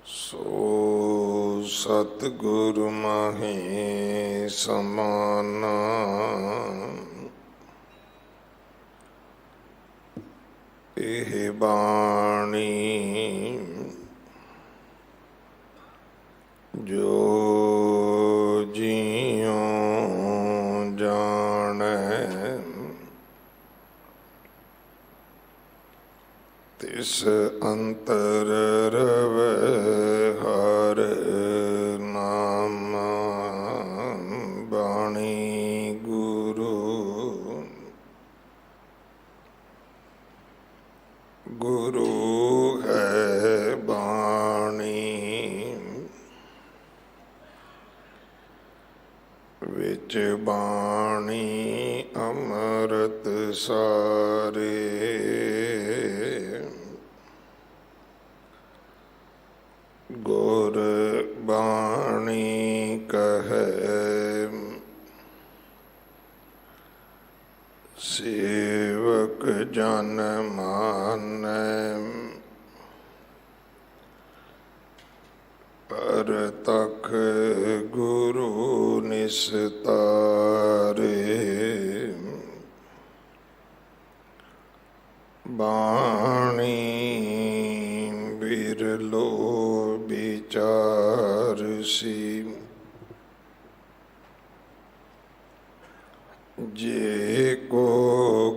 ਸੋ ਸਤਿਗੁਰ ਮਾਹੀ ਸਮਾਨਾ, ਇਹ ਬਾਣੀ ਜੋ ਜੀਉ ਜਾਣੈ, ਤਿਸ ਅੰਤਰ ਰਵੈ ਹਰ ਨਾਮ। ਬਾਣੀ ਗੁਰੂ, ਗੁਰੂ ਹੈ ਬਾਣੀ, ਵਿੱਚ ਬਾਣੀ ਅੰਮ੍ਰਿਤ ਸਾਰੇ। ਗੁਰ ਬਾਣੀ ਕਹੈ ਸੇਵਕ ਜਨ ਮਾਨੈ, ਪਰਤਖ ਗੁਰੂ ਨਿਸਤਾਰੇ। ਬਾਣੀ ਬਿਰਲੋ ਵਿਚਾਰਸੀ, ਜੇ ਕੋ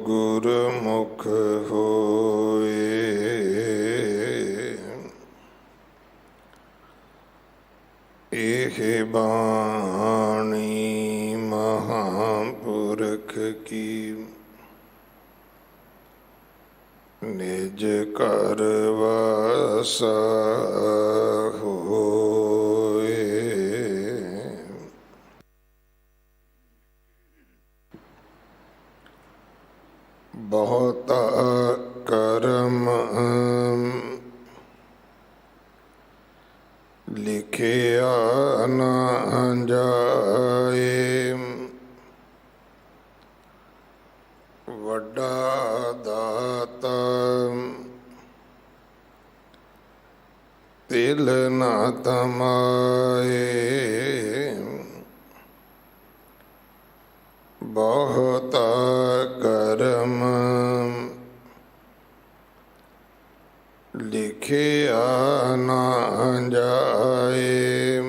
ਗੁਰਮੁਖ ਹੋਏ, ਇਹ ਬਾਣੀ ਮਹਾਂਪੁਰਖ ਕੀ, ਨਿਜ ਘਰ ਵਾਸਾ ਹੋਏ। ਬਹੁਤਾ ਕਰਮ ਲਿਖਿਆ ਨਾ ਜਾਏ, ਵੱਡਾ ਦਾਤਾ ਤਿਲ ਨਾ ਤਮਾਏ। ਬਹੁਤਾ ਕਰਮ ਲਿਖਿਆ ਨਾ ਜਾਏ,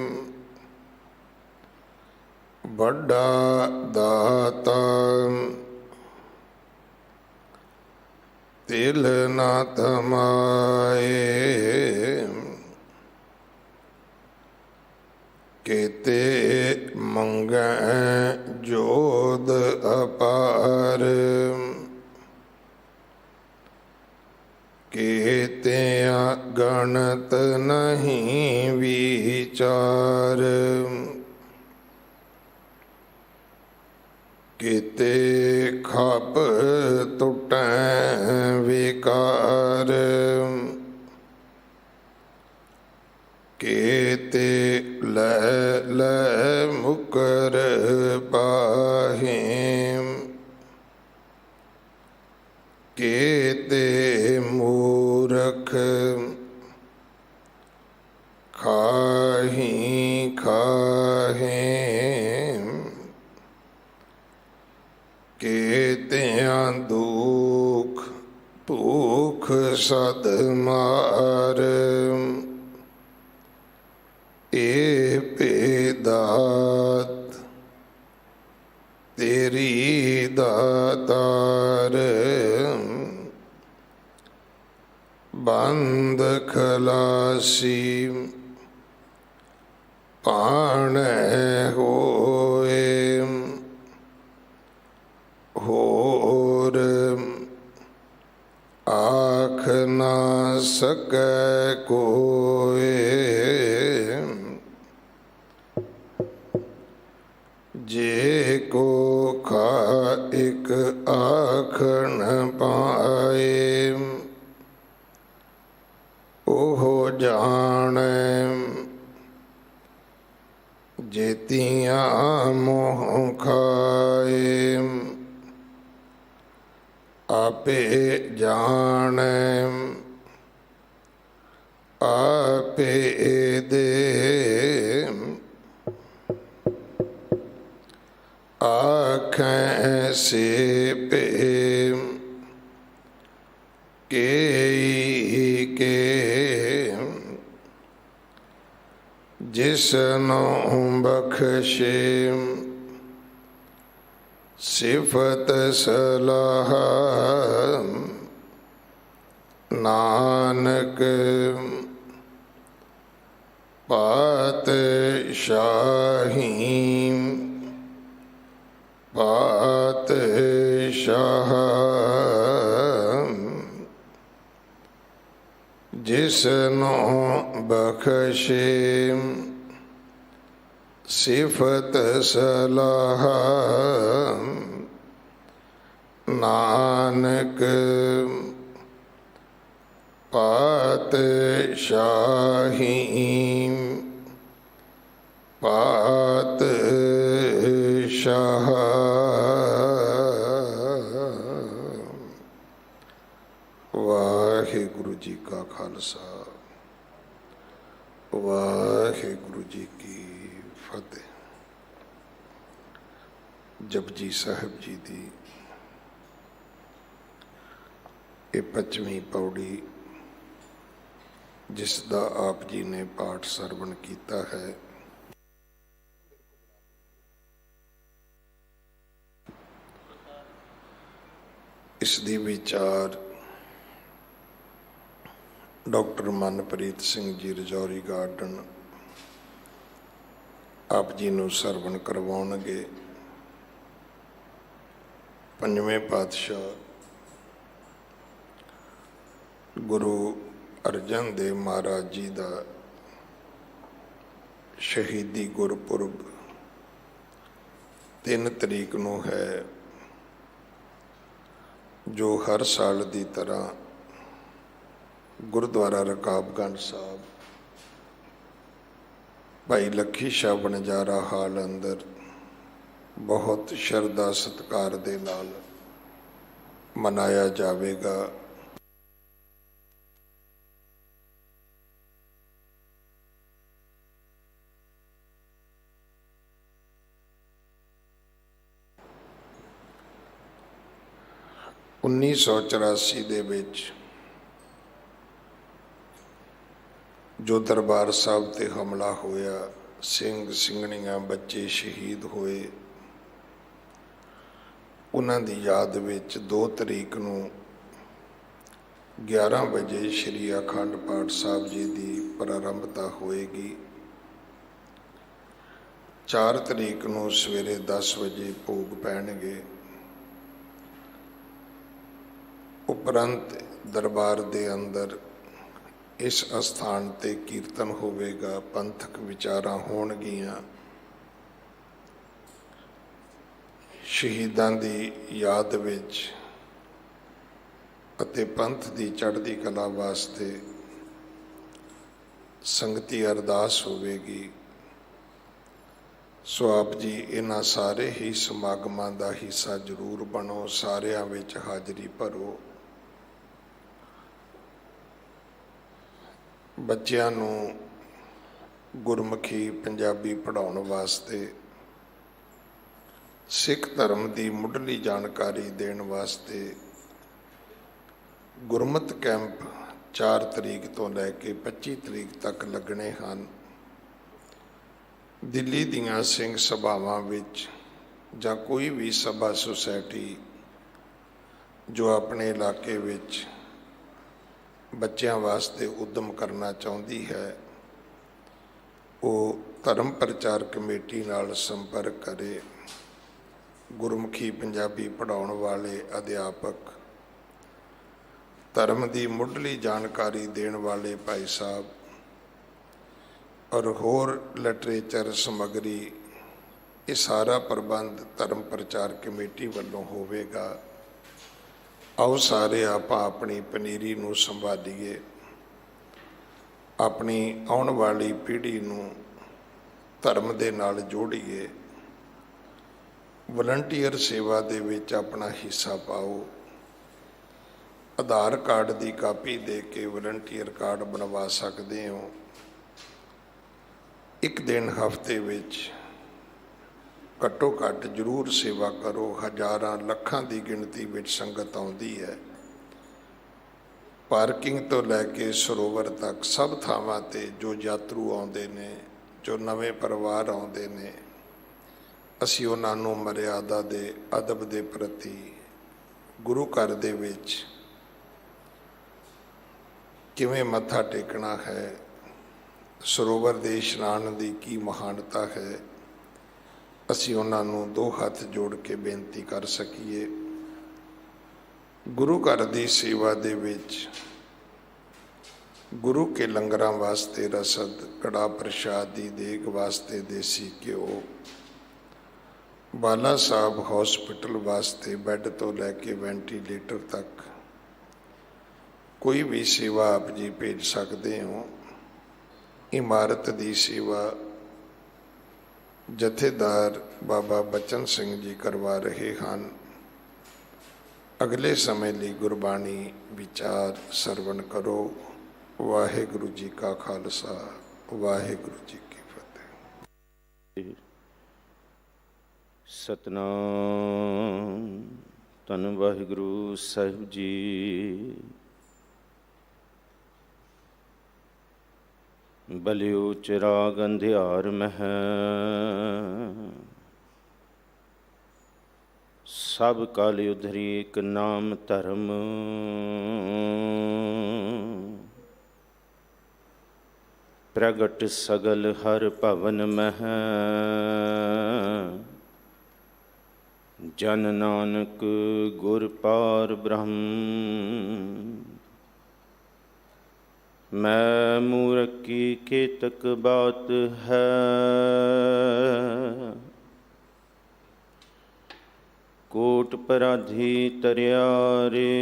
ਵੱਡਾ ਦਾਤਾ ਤਿਲ ਨਾ ਤਮਾਏ। ਕਿਤੇ ਮੰਗੈ ਜੋਧ ਅਪਾਰ, ਕਿਤੇ ਗਣਤ ਨਹੀਂ ਵਿਚਾਰ, ਕਿਤੇ ਖਪ ਟੁਟੈ ਵਿਕਾਰ, ਕੇਤੇ ਲੈ ਲੈ ਮੁਕਰ ਪਾਹੇ, ਕੇਤੇ ਮੂਰਖ ਖਾਹੀ ਖਾਹੇ, ਕੇਤਿਆਂ ਦੁਖ ਭੂਖ ਸਦ ਮਾਰ, ਇਹ ਭੇਦਾਤ ਤੇਰੀ ਦਾਤਾਰ, ਬੰਦ ਖਲਾਸੀ ਪਾਣੈ ਹੋਏ, ਹੋਰ ਆਖ ਨਾ ਸਕੈ ਕੋਏ। ਜੇ ਕੋ ਖਾ ਇਕ ਆਖ ਨ ਪਾਏ, ਉਹ ਜਾਣੈ ਜੇਤੀਆਂ ਮੋਹ ਖਾਏ। ਆਪੇ ਜਾਣੈ ਆਪੇ ਦੇ ਆਖੈ ਸੇ ਭੇ ਕੇ ਜਿਸਨੂੰ ਬਖਸ਼ੇ ਸਿਫਤ ਸਲਾਹ ਨਾਨਕ ਪਾਤਸ਼ਾਹੀ ਪਾਤਸ਼ਾਹ ਜਿਸਨੂੰ ਬਖਸ਼ੇ ਸਿਫਤ ਸਲਾਹ ਨਾਨਕ ਪਾਤਸ਼ਾਹੀ ਪਾਤਸ਼ਾਹ। ਵਾਹਿਗੁਰੂ ਜੀ ਕਾ ਖਾਲਸਾ ਵਾਹਿਗੁਰੂ ਜੀ ਕੀ ਫਤਿਹ। ਜਪਜੀ ਸਾਹਿਬ ਜੀ ਦੀ ਇਹ 25ਵੀਂ ਪੌੜੀ, ਜਿਸ ਦਾ ਆਪ ਜੀ ਨੇ ਪਾਠ ਸਰਵਣ ਕੀਤਾ ਹੈ। ਇਸ ਦੀ ਵਿਚਾਰ ਡਾਕਟਰ ਮਨਪ੍ਰੀਤ ਸਿੰਘ ਜੀ ਰਜੌਰੀ ਗਾਰਡਨ ਆਪ ਜੀ ਨੂੰ ਸਰਵਣ ਕਰਵਾਉਣਗੇ। ਪੰਜਵੇਂ ਪਾਤਸ਼ਾਹ ਗੁਰੂ ਅਰਜਨ ਦੇਵ ਮਹਾਰਾਜ ਜੀ ਦਾ ਸ਼ਹੀਦੀ ਗੁਰਪੁਰਬ 3 ਤਰੀਕ ਨੂੰ ਹੈ, ਜੋ ਹਰ ਸਾਲ ਦੀ ਤਰ੍ਹਾਂ ਗੁਰਦੁਆਰਾ ਰਕਾਬਗੰਜ ਸਾਹਿਬ ਭਾਈ ਲੱਖੀ ਸ਼ਾਹ ਵਣਜਾਰਾ ਹਾਲ ਅੰਦਰ ਬਹੁਤ ਸ਼ਰਧਾ ਸਤਿਕਾਰ ਦੇ ਨਾਲ ਮਨਾਇਆ ਜਾਵੇਗਾ। « 1984 ਦੇ ਵਿੱਚ ਜੋ ਦਰਬਾਰ ਸਾਹਿਬ ਤੇ ਹਮਲਾ ਹੋਇਆ, ਸਿੰਘ ਸਿੰਘਣੀਆਂ ਬੱਚੇ ਸ਼ਹੀਦ ਹੋਏ, ਉਹਨਾਂ ਦੀ ਯਾਦ ਵਿੱਚ 2 ਤਰੀਕ ਨੂੰ 11 ਵਜੇ ਸ਼੍ਰੀ ਅਖੰਡ ਪਾਠ ਸਾਹਿਬ ਜੀ ਦੀ ਪ੍ਰਾਰੰਭਤਾ ਹੋਏਗੀ। 4 ਤਰੀਕ ਨੂੰ ਸਵੇਰੇ 10 ਵਜੇ ਭੋਗ ਪੈਣਗੇ। ਉਪਰੰਤ ਦਰਬਾਰ ਦੇ ਅੰਦਰ ਇਸ ਅਸਥਾਨ ਤੇ ਕੀਰਤਨ ਹੋਵੇਗਾ, ਪੰਥਕ ਵਿਚਾਰਾਂ ਹੋਣਗੀਆਂ। ਸ਼ਹੀਦਾਂ ਦੀ ਯਾਦ ਵਿੱਚ ਅਤੇ ਪੰਥ ਦੀ ਚੜ੍ਹਦੀ ਕਲਾ ਵਾਸਤੇ ਸੰਗਤੀ ਅਰਦਾਸ ਹੋਵੇਗੀ। ਸੋ ਆਪ ਜੀ ਇਹਨਾਂ ਸਾਰੇ ਹੀ ਸਮਾਗਮਾਂ ਦਾ ਹਿੱਸਾ ਜ਼ਰੂਰ ਬਣੋ, ਸਾਰਿਆਂ ਵਿੱਚ ਹਾਜ਼ਰੀ ਭਰੋ। ਬੱਚਿਆਂ ਨੂੰ ਗੁਰਮੁਖੀ ਪੰਜਾਬੀ ਪੜ੍ਹਾਉਣ ਵਾਸਤੇ, ਸਿੱਖ ਧਰਮ ਦੀ ਮੁੱਢਲੀ ਜਾਣਕਾਰੀ ਦੇਣ ਵਾਸਤੇ ਗੁਰਮਤਿ ਕੈਂਪ 4 ਤਰੀਕ ਤੋਂ ਲੈ ਕੇ 25 ਤਰੀਕ ਤੱਕ ਲੱਗਣੇ ਹਨ। ਦਿੱਲੀ ਦੀਆਂ ਸਿੰਘ ਸਭਾਵਾਂ ਵਿੱਚ ਜਾਂ ਕੋਈ ਵੀ ਸਭਾ ਸੁਸਾਇਟੀ ਜੋ ਆਪਣੇ ਇਲਾਕੇ ਵਿੱਚ ਬੱਚਿਆਂ ਵਾਸਤੇ ਉਦਮ ਕਰਨਾ ਚਾਹੁੰਦੀ ਹੈ, ਉਹ ਧਰਮ ਪ੍ਰਚਾਰ ਕਮੇਟੀ ਨਾਲ ਸੰਪਰਕ ਕਰੇ। ਗੁਰਮੁਖੀ ਪੰਜਾਬੀ ਪੜ੍ਹਾਉਣ ਵਾਲੇ ਅਧਿਆਪਕ, ਧਰਮ ਦੀ ਮੁੱਢਲੀ ਜਾਣਕਾਰੀ ਦੇਣ ਵਾਲੇ ਭਾਈ ਸਾਹਿਬ ਔਰ ਹੋਰ ਲਿਟਰੇਚਰ ਸਮੱਗਰੀ, ਇਹ ਸਾਰਾ ਪ੍ਰਬੰਧ ਧਰਮ ਪ੍ਰਚਾਰ ਕਮੇਟੀ ਵੱਲੋਂ ਹੋਵੇਗਾ। ਆਓ ਸਾਰੇ ਆਪਾਂ ਆਪਣੀ ਪਨੀਰੀ ਨੂੰ ਸੰਭਾਲੀਏ, ਆਪਣੀ ਆਉਣ ਵਾਲੀ ਪੀੜ੍ਹੀ ਨੂੰ ਧਰਮ ਦੇ ਨਾਲ ਜੋੜੀਏ। ਵਲੰਟੀਅਰ ਸੇਵਾ ਦੇ ਵਿੱਚ ਆਪਣਾ ਹਿੱਸਾ ਪਾਓ। ਆਧਾਰ ਕਾਰਡ ਦੀ ਕਾਪੀ ਦੇ ਕੇ ਵਲੰਟੀਅਰ ਕਾਰਡ ਬਣਵਾ ਸਕਦੇ ਹੋ। ਇੱਕ ਦਿਨ ਹਫ਼ਤੇ ਵਿੱਚ ਘੱਟੋ ਘੱਟ ਜ਼ਰੂਰ ਸੇਵਾ ਕਰੋ। ਹਜ਼ਾਰਾਂ ਲੱਖਾਂ ਦੀ ਗਿਣਤੀ ਵਿੱਚ ਸੰਗਤ ਆਉਂਦੀ ਹੈ। ਪਾਰਕਿੰਗ ਤੋਂ ਲੈ ਕੇ ਸਰੋਵਰ ਤੱਕ ਸਭ ਥਾਵਾਂ 'ਤੇ ਜੋ ਯਾਤਰੂ ਆਉਂਦੇ ਨੇ, ਜੋ ਨਵੇਂ ਪਰਿਵਾਰ ਆਉਂਦੇ ਨੇ, ਅਸੀਂ ਉਹਨਾਂ ਨੂੰ ਮਰਿਆਦਾ ਦੇ ਅਦਬ ਦੇ ਪ੍ਰਤੀ ਗੁਰੂ ਘਰ ਦੇ ਵਿੱਚ ਕਿਵੇਂ ਮੱਥਾ ਟੇਕਣਾ ਹੈ, ਸਰੋਵਰ ਦੇ ਇਸ਼ਨਾਨ ਦੀ ਕੀ ਮਹਾਨਤਾ ਹੈ, ਅਸੀਂ ਉਹਨਾਂ ਨੂੰ ਦੋ ਹੱਥ ਜੋੜ ਕੇ ਬੇਨਤੀ ਕਰ ਸਕੀਏ। ਗੁਰੂ ਘਰ ਦੀ ਸੇਵਾ ਦੇ ਵਿੱਚ ਗੁਰੂ ਕੇ ਲੰਗਰਾਂ ਵਾਸਤੇ ਰਸਦ, ਕੜਾ ਪ੍ਰਸ਼ਾਦ ਦੀ ਦੇਗ ਵਾਸਤੇ ਦੇਸੀ ਘਿਓ, ਬਾਲਾ ਸਾਹਿਬ ਹੌਸਪੀਟਲ ਵਾਸਤੇ ਬੈੱਡ ਤੋਂ ਲੈ ਕੇ ਵੈਂਟੀਲੇਟਰ ਤੱਕ ਕੋਈ ਵੀ ਸੇਵਾ ਆਪ ਜੀ ਭੇਜ ਸਕਦੇ ਹੋ। ਇਮਾਰਤ ਦੀ ਸੇਵਾ ਜਥੇਦਾਰ ਬਾਬਾ ਬਚਨ ਸਿੰਘ ਜੀ ਕਰਵਾ ਰਹੇ ਹਨ। ਅਗਲੇ ਸਮੇਂ ਲਈ ਗੁਰਬਾਣੀ ਵਿਚਾਰ ਸਰਵਣ ਕਰੋ। ਵਾਹਿਗੁਰੂ ਜੀ ਕਾ ਖਾਲਸਾ, ਵਾਹਿਗੁਰੂ ਜੀ ਕੀ ਫਤਿਹ। ਸਤਨਾਮ। ਧੰਨ ਵਾਹਿਗੁਰੂ ਸਾਹਿਬ ਜੀ। ਬਲਿਓ ਚਿਰਾਗ ਅੰਧਿਆਰ ਮਹਿ, ਸਭ ਕਾਲ ਉਧਰੀ ਇੱਕ ਨਾਮ ਧਰਮ। ਪ੍ਰਗਟ ਸਗਲ ਹਰ ਭਵਨ ਮਹਿ, ਜਨ ਨਾਨਕ ਗੁਰ ਪਾਰ ਬ੍ਰਹਮ। ਮੈਂ ਮੂਰਖ ਕੀ ਕੇਤਕ ਬਾਤ ਹੈ, ਕੋਟ ਪਰਾਧੀ ਤਰਿਆ ਰੇ।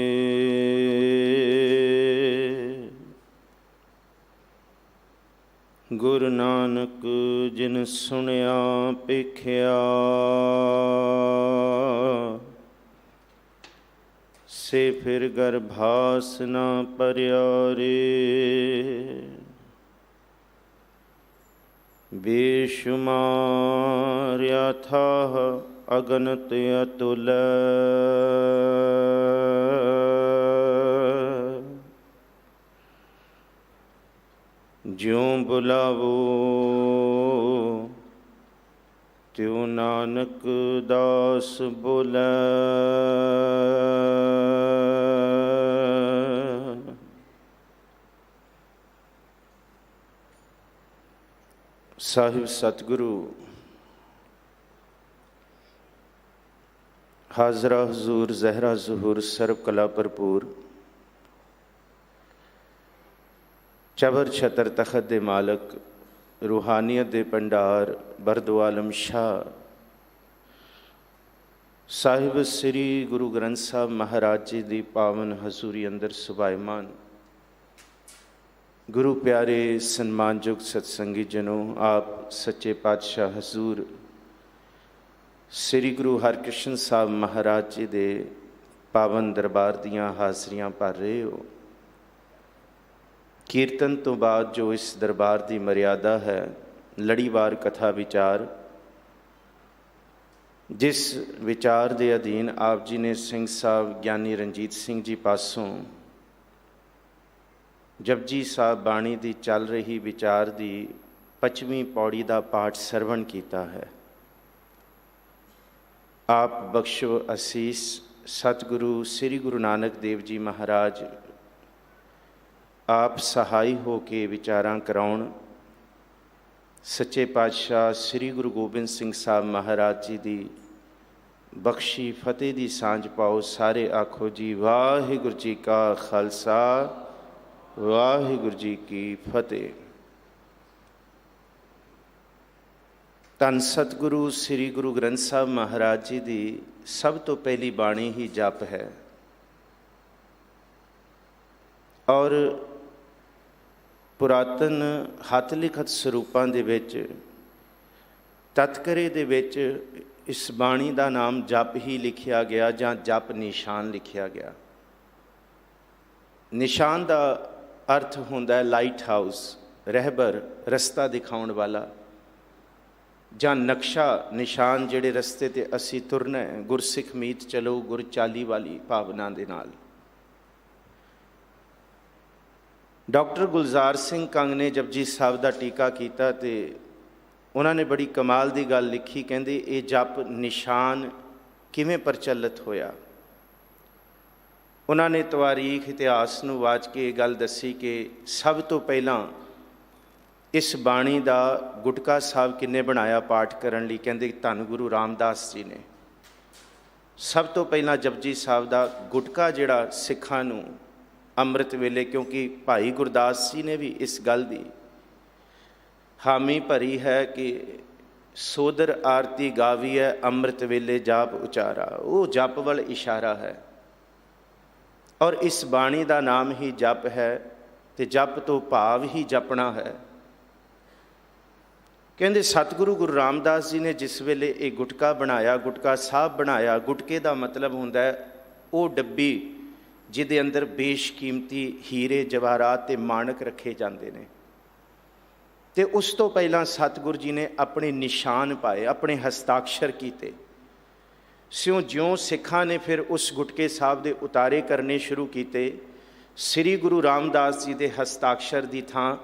ਗੁਰੂ ਨਾਨਕ ਜਿਨ ਸੁਣਿਆ ਪੇਖਿਆ, ਸੇ ਫਿਰ ਗਰਭਾਸ ਨਾ ਪਰਿਆ ਰੇ। ਬੇਸ਼ੁਮਾਰ ਅਥਾਹ ਅਗਨਤ ਅਤੁਲ, ਜਿਉ ਬੁਲਾਵੋ ਤਿਉ ਨਾਨਕ ਦਾਸ ਬੋਲੇ। ਸਾਹਿਬ ਸਤਿਗੁਰੂ ਹਾਜ਼ਰਾ ਹਜ਼ੂਰ ਜ਼ਹਿਰਾ ਜ਼ਹੂਰ ਸਰਬ ਕਲਾ ਭਰਪੂਰ, ਚਬਰ ਛਤਰ ਤਖਤ ਦੇ ਮਾਲਕ, ਰੂਹਾਨੀਅਤ ਦੇ ਭੰਡਾਰ ਬਰਦੋ ਆਲਮ ਸ਼ਾਹ ਸਾਹਿਬ ਸ੍ਰੀ ਗੁਰੂ ਗ੍ਰੰਥ ਸਾਹਿਬ ਮਹਾਰਾਜ ਜੀ ਦੀ ਪਾਵਨ ਹਜ਼ੂਰੀ ਅੰਦਰ ਸੁਭਾਇਮਾਨ ਗੁਰੂ ਪਿਆਰੇ ਸਨਮਾਨਯੋਗ ਸਤਸੰਗੀ ਜਨੋ, ਆਪ ਸੱਚੇ ਪਾਤਸ਼ਾਹ ਹਜ਼ੂਰ ਸ੍ਰੀ ਗੁਰੂ ਹਰਕ੍ਰਿਸ਼ਨ ਸਾਹਿਬ ਮਹਾਰਾਜ ਜੀ ਦੇ ਪਾਵਨ ਦਰਬਾਰ ਦੀਆਂ ਹਾਜ਼ਰੀਆਂ ਭਰ ਰਹੇ ਹੋ। ਕੀਰਤਨ ਤੋਂ ਬਾਅਦ ਜੋ ਇਸ ਦਰਬਾਰ ਦੀ ਮਰਿਆਦਾ ਹੈ, ਲੜੀਵਾਰ ਕਥਾ ਵਿਚਾਰ, ਜਿਸ ਵਿਚਾਰ ਦੇ ਅਧੀਨ ਆਪ ਜੀ ਨੇ ਸਿੰਘ ਸਾਹਿਬ ਗਿਆਨੀ ਰਣਜੀਤ ਸਿੰਘ ਜੀ ਪਾਸੋਂ ਜਪਜੀ ਸਾਹਿਬ ਬਾਣੀ ਦੀ ਚੱਲ ਰਹੀ ਵਿਚਾਰ ਦੀ 5ਵੀਂ ਪੌੜੀ ਦਾ ਪਾਠ ਸਰਵਣ ਕੀਤਾ ਹੈ। ਆਪ ਬਖਸ਼ੋ ਅਸੀਸ। ਸਤਿਗੁਰੂ ਸ੍ਰੀ ਗੁਰੂ ਨਾਨਕ ਦੇਵ ਜੀ ਮਹਾਰਾਜ ਆਪ ਸਹਾਈ ਹੋ ਕੇ ਵਿਚਾਰਾਂ ਕਰਾਉਣ। ਸੱਚੇ ਪਾਤਸ਼ਾਹ ਸ੍ਰੀ ਗੁਰੂ ਗੋਬਿੰਦ ਸਿੰਘ ਸਾਹਿਬ ਮਹਾਰਾਜ ਜੀ ਦੀ ਬਖਸ਼ੀ ਫਤਿਹ ਦੀ ਸਾਂਝ ਪਾਓ। ਸਾਰੇ ਆਖੋ ਜੀ ਵਾਹਿਗੁਰੂ ਜੀ ਕਾ ਖਾਲਸਾ, ਵਾਹਿਗੁਰੂ ਜੀ ਕੀ ਫਤਿਹ। ਧੰਨ ਸਤਿਗੁਰੂ ਸ੍ਰੀ ਗੁਰੂ ਗ੍ਰੰਥ ਸਾਹਿਬ ਮਹਾਰਾਜ ਜੀ ਦੀ ਸਭ ਤੋਂ ਪਹਿਲੀ ਬਾਣੀ ਹੀ ਜਪ ਹੈ ਔਰ ਪੁਰਾਤਨ ਹੱਥ ਲਿਖਤ ਸਰੂਪਾਂ ਦੇ ਵਿੱਚ ਤਤਕਰੇ ਦੇ ਵਿੱਚ ਇਸ ਬਾਣੀ ਦਾ ਨਾਮ ਜਪ ਹੀ ਲਿਖਿਆ ਗਿਆ ਜਾਂ ਜਪ ਨਿਸ਼ਾਨ ਲਿਖਿਆ ਗਿਆ। ਨਿਸ਼ਾਨ ਦਾ ਅਰਥ ਹੁੰਦਾ ਹੈ ਲਾਈਟ ਹਾਊਸ, ਰਹਿਬਰ, ਰਸਤਾ ਦਿਖਾਉਣ ਵਾਲਾ, ਜਾਂ ਨਕਸ਼ਾ ਨਿਸ਼ਾਨ ਜਿਹੜੇ ਰਸਤੇ 'ਤੇ ਅਸੀਂ ਤੁਰਨਾ ਹੈ। ਗੁਰਸਿੱਖ ਮੀਤ ਚਲੋ ਗੁਰ ਚਾਲੀ ਵਾਲੀ ਭਾਵਨਾ ਦੇ ਨਾਲ। ਡਾਕਟਰ ਗੁਲਜ਼ਾਰ ਸਿੰਘ ਕੰਗ ਨੇ ਜਪਜੀ ਸਾਹਿਬ ਦਾ ਟੀਕਾ ਕੀਤਾ ਅਤੇ ਉਹਨਾਂ ਨੇ ਬੜੀ ਕਮਾਲ ਦੀ ਗੱਲ ਲਿਖੀ। ਕਹਿੰਦੇ ਇਹ ਜਪ ਨਿਸ਼ਾਨ ਕਿਵੇਂ ਪ੍ਰਚਲਿਤ ਹੋਇਆ। ਉਹਨਾਂ ਨੇ ਤਵਾਰੀਖ ਇਤਿਹਾਸ ਨੂੰ ਵਾਚ ਕੇ ਇਹ ਗੱਲ ਦੱਸੀ ਕਿ ਸਭ ਤੋਂ ਪਹਿਲਾਂ ਇਸ ਬਾਣੀ ਦਾ ਗੁਟਕਾ ਸਾਹਿਬ ਕਿੰਨੇ ਬਣਾਇਆ ਪਾਠ ਕਰਨ ਲਈ। ਕਹਿੰਦੇ ਧੰਨ ਗੁਰੂ ਰਾਮਦਾਸ ਜੀ ਨੇ ਸਭ ਤੋਂ ਪਹਿਲਾਂ ਜਪਜੀ ਸਾਹਿਬ ਦਾ ਗੁਟਕਾ ਜਿਹੜਾ ਸਿੱਖਾਂ ਨੂੰ ਅੰਮ੍ਰਿਤ ਵੇਲੇ, ਕਿਉਂਕਿ ਭਾਈ ਗੁਰਦਾਸ ਜੀ ਨੇ ਵੀ ਇਸ ਗੱਲ ਦੀ ਹਾਮੀ ਭਰੀ ਹੈ ਕਿ ਸੋਦਰ ਆਰਤੀ ਗਾਵੀਐ ਅੰਮ੍ਰਿਤ ਵੇਲੇ ਜਾਪ ਉਚਾਰਾ। ਉਹ ਜਪ ਵੱਲ ਇਸ਼ਾਰਾ ਹੈ ਔਰ ਇਸ ਬਾਣੀ ਦਾ ਨਾਮ ਹੀ ਜਪ ਹੈ ਅਤੇ ਜਪ ਤੋਂ ਭਾਵ ਹੀ ਜਪਣਾ ਹੈ। ਕਹਿੰਦੇ ਸਤਿਗੁਰੂ ਗੁਰੂ ਰਾਮਦਾਸ ਜੀ ਨੇ ਜਿਸ ਵੇਲੇ ਇਹ ਗੁਟਕਾ ਬਣਾਇਆ, ਗੁਟਕਾ ਸਾਹਿਬ ਬਣਾਇਆ, ਗੁਟਕੇ ਦਾ ਮਤਲਬ ਹੁੰਦਾ ਹੈ ਉਹ ਡੱਬੀ ਜਿਹਦੇ ਅੰਦਰ ਬੇਸ਼ਕੀਮਤੀ ਹੀਰੇ ਜਵਾਹਰਾਤ ਤੇ ਮਾਣਕ ਰੱਖੇ ਜਾਂਦੇ ਨੇ। ਅਤੇ ਉਸ ਤੋਂ ਪਹਿਲਾਂ ਸਤਿਗੁਰੂ ਜੀ ਨੇ ਆਪਣੇ ਨਿਸ਼ਾਨ ਪਾਏ, ਆਪਣੇ ਹਸਤਾਕਸ਼ਰ ਕੀਤੇ। ਜਿਉਂ ਸਿੱਖਾਂ ਨੇ ਫਿਰ ਉਸ ਗੁਟਕੇ ਸਾਹਿਬ ਦੇ ਉਤਾਰੇ ਕਰਨੇ ਸ਼ੁਰੂ ਕੀਤੇ, ਸ੍ਰੀ ਗੁਰੂ ਰਾਮਦਾਸ ਜੀ ਦੇ ਹਸਤਾਕਸ਼ਰ ਦੀ ਥਾਂ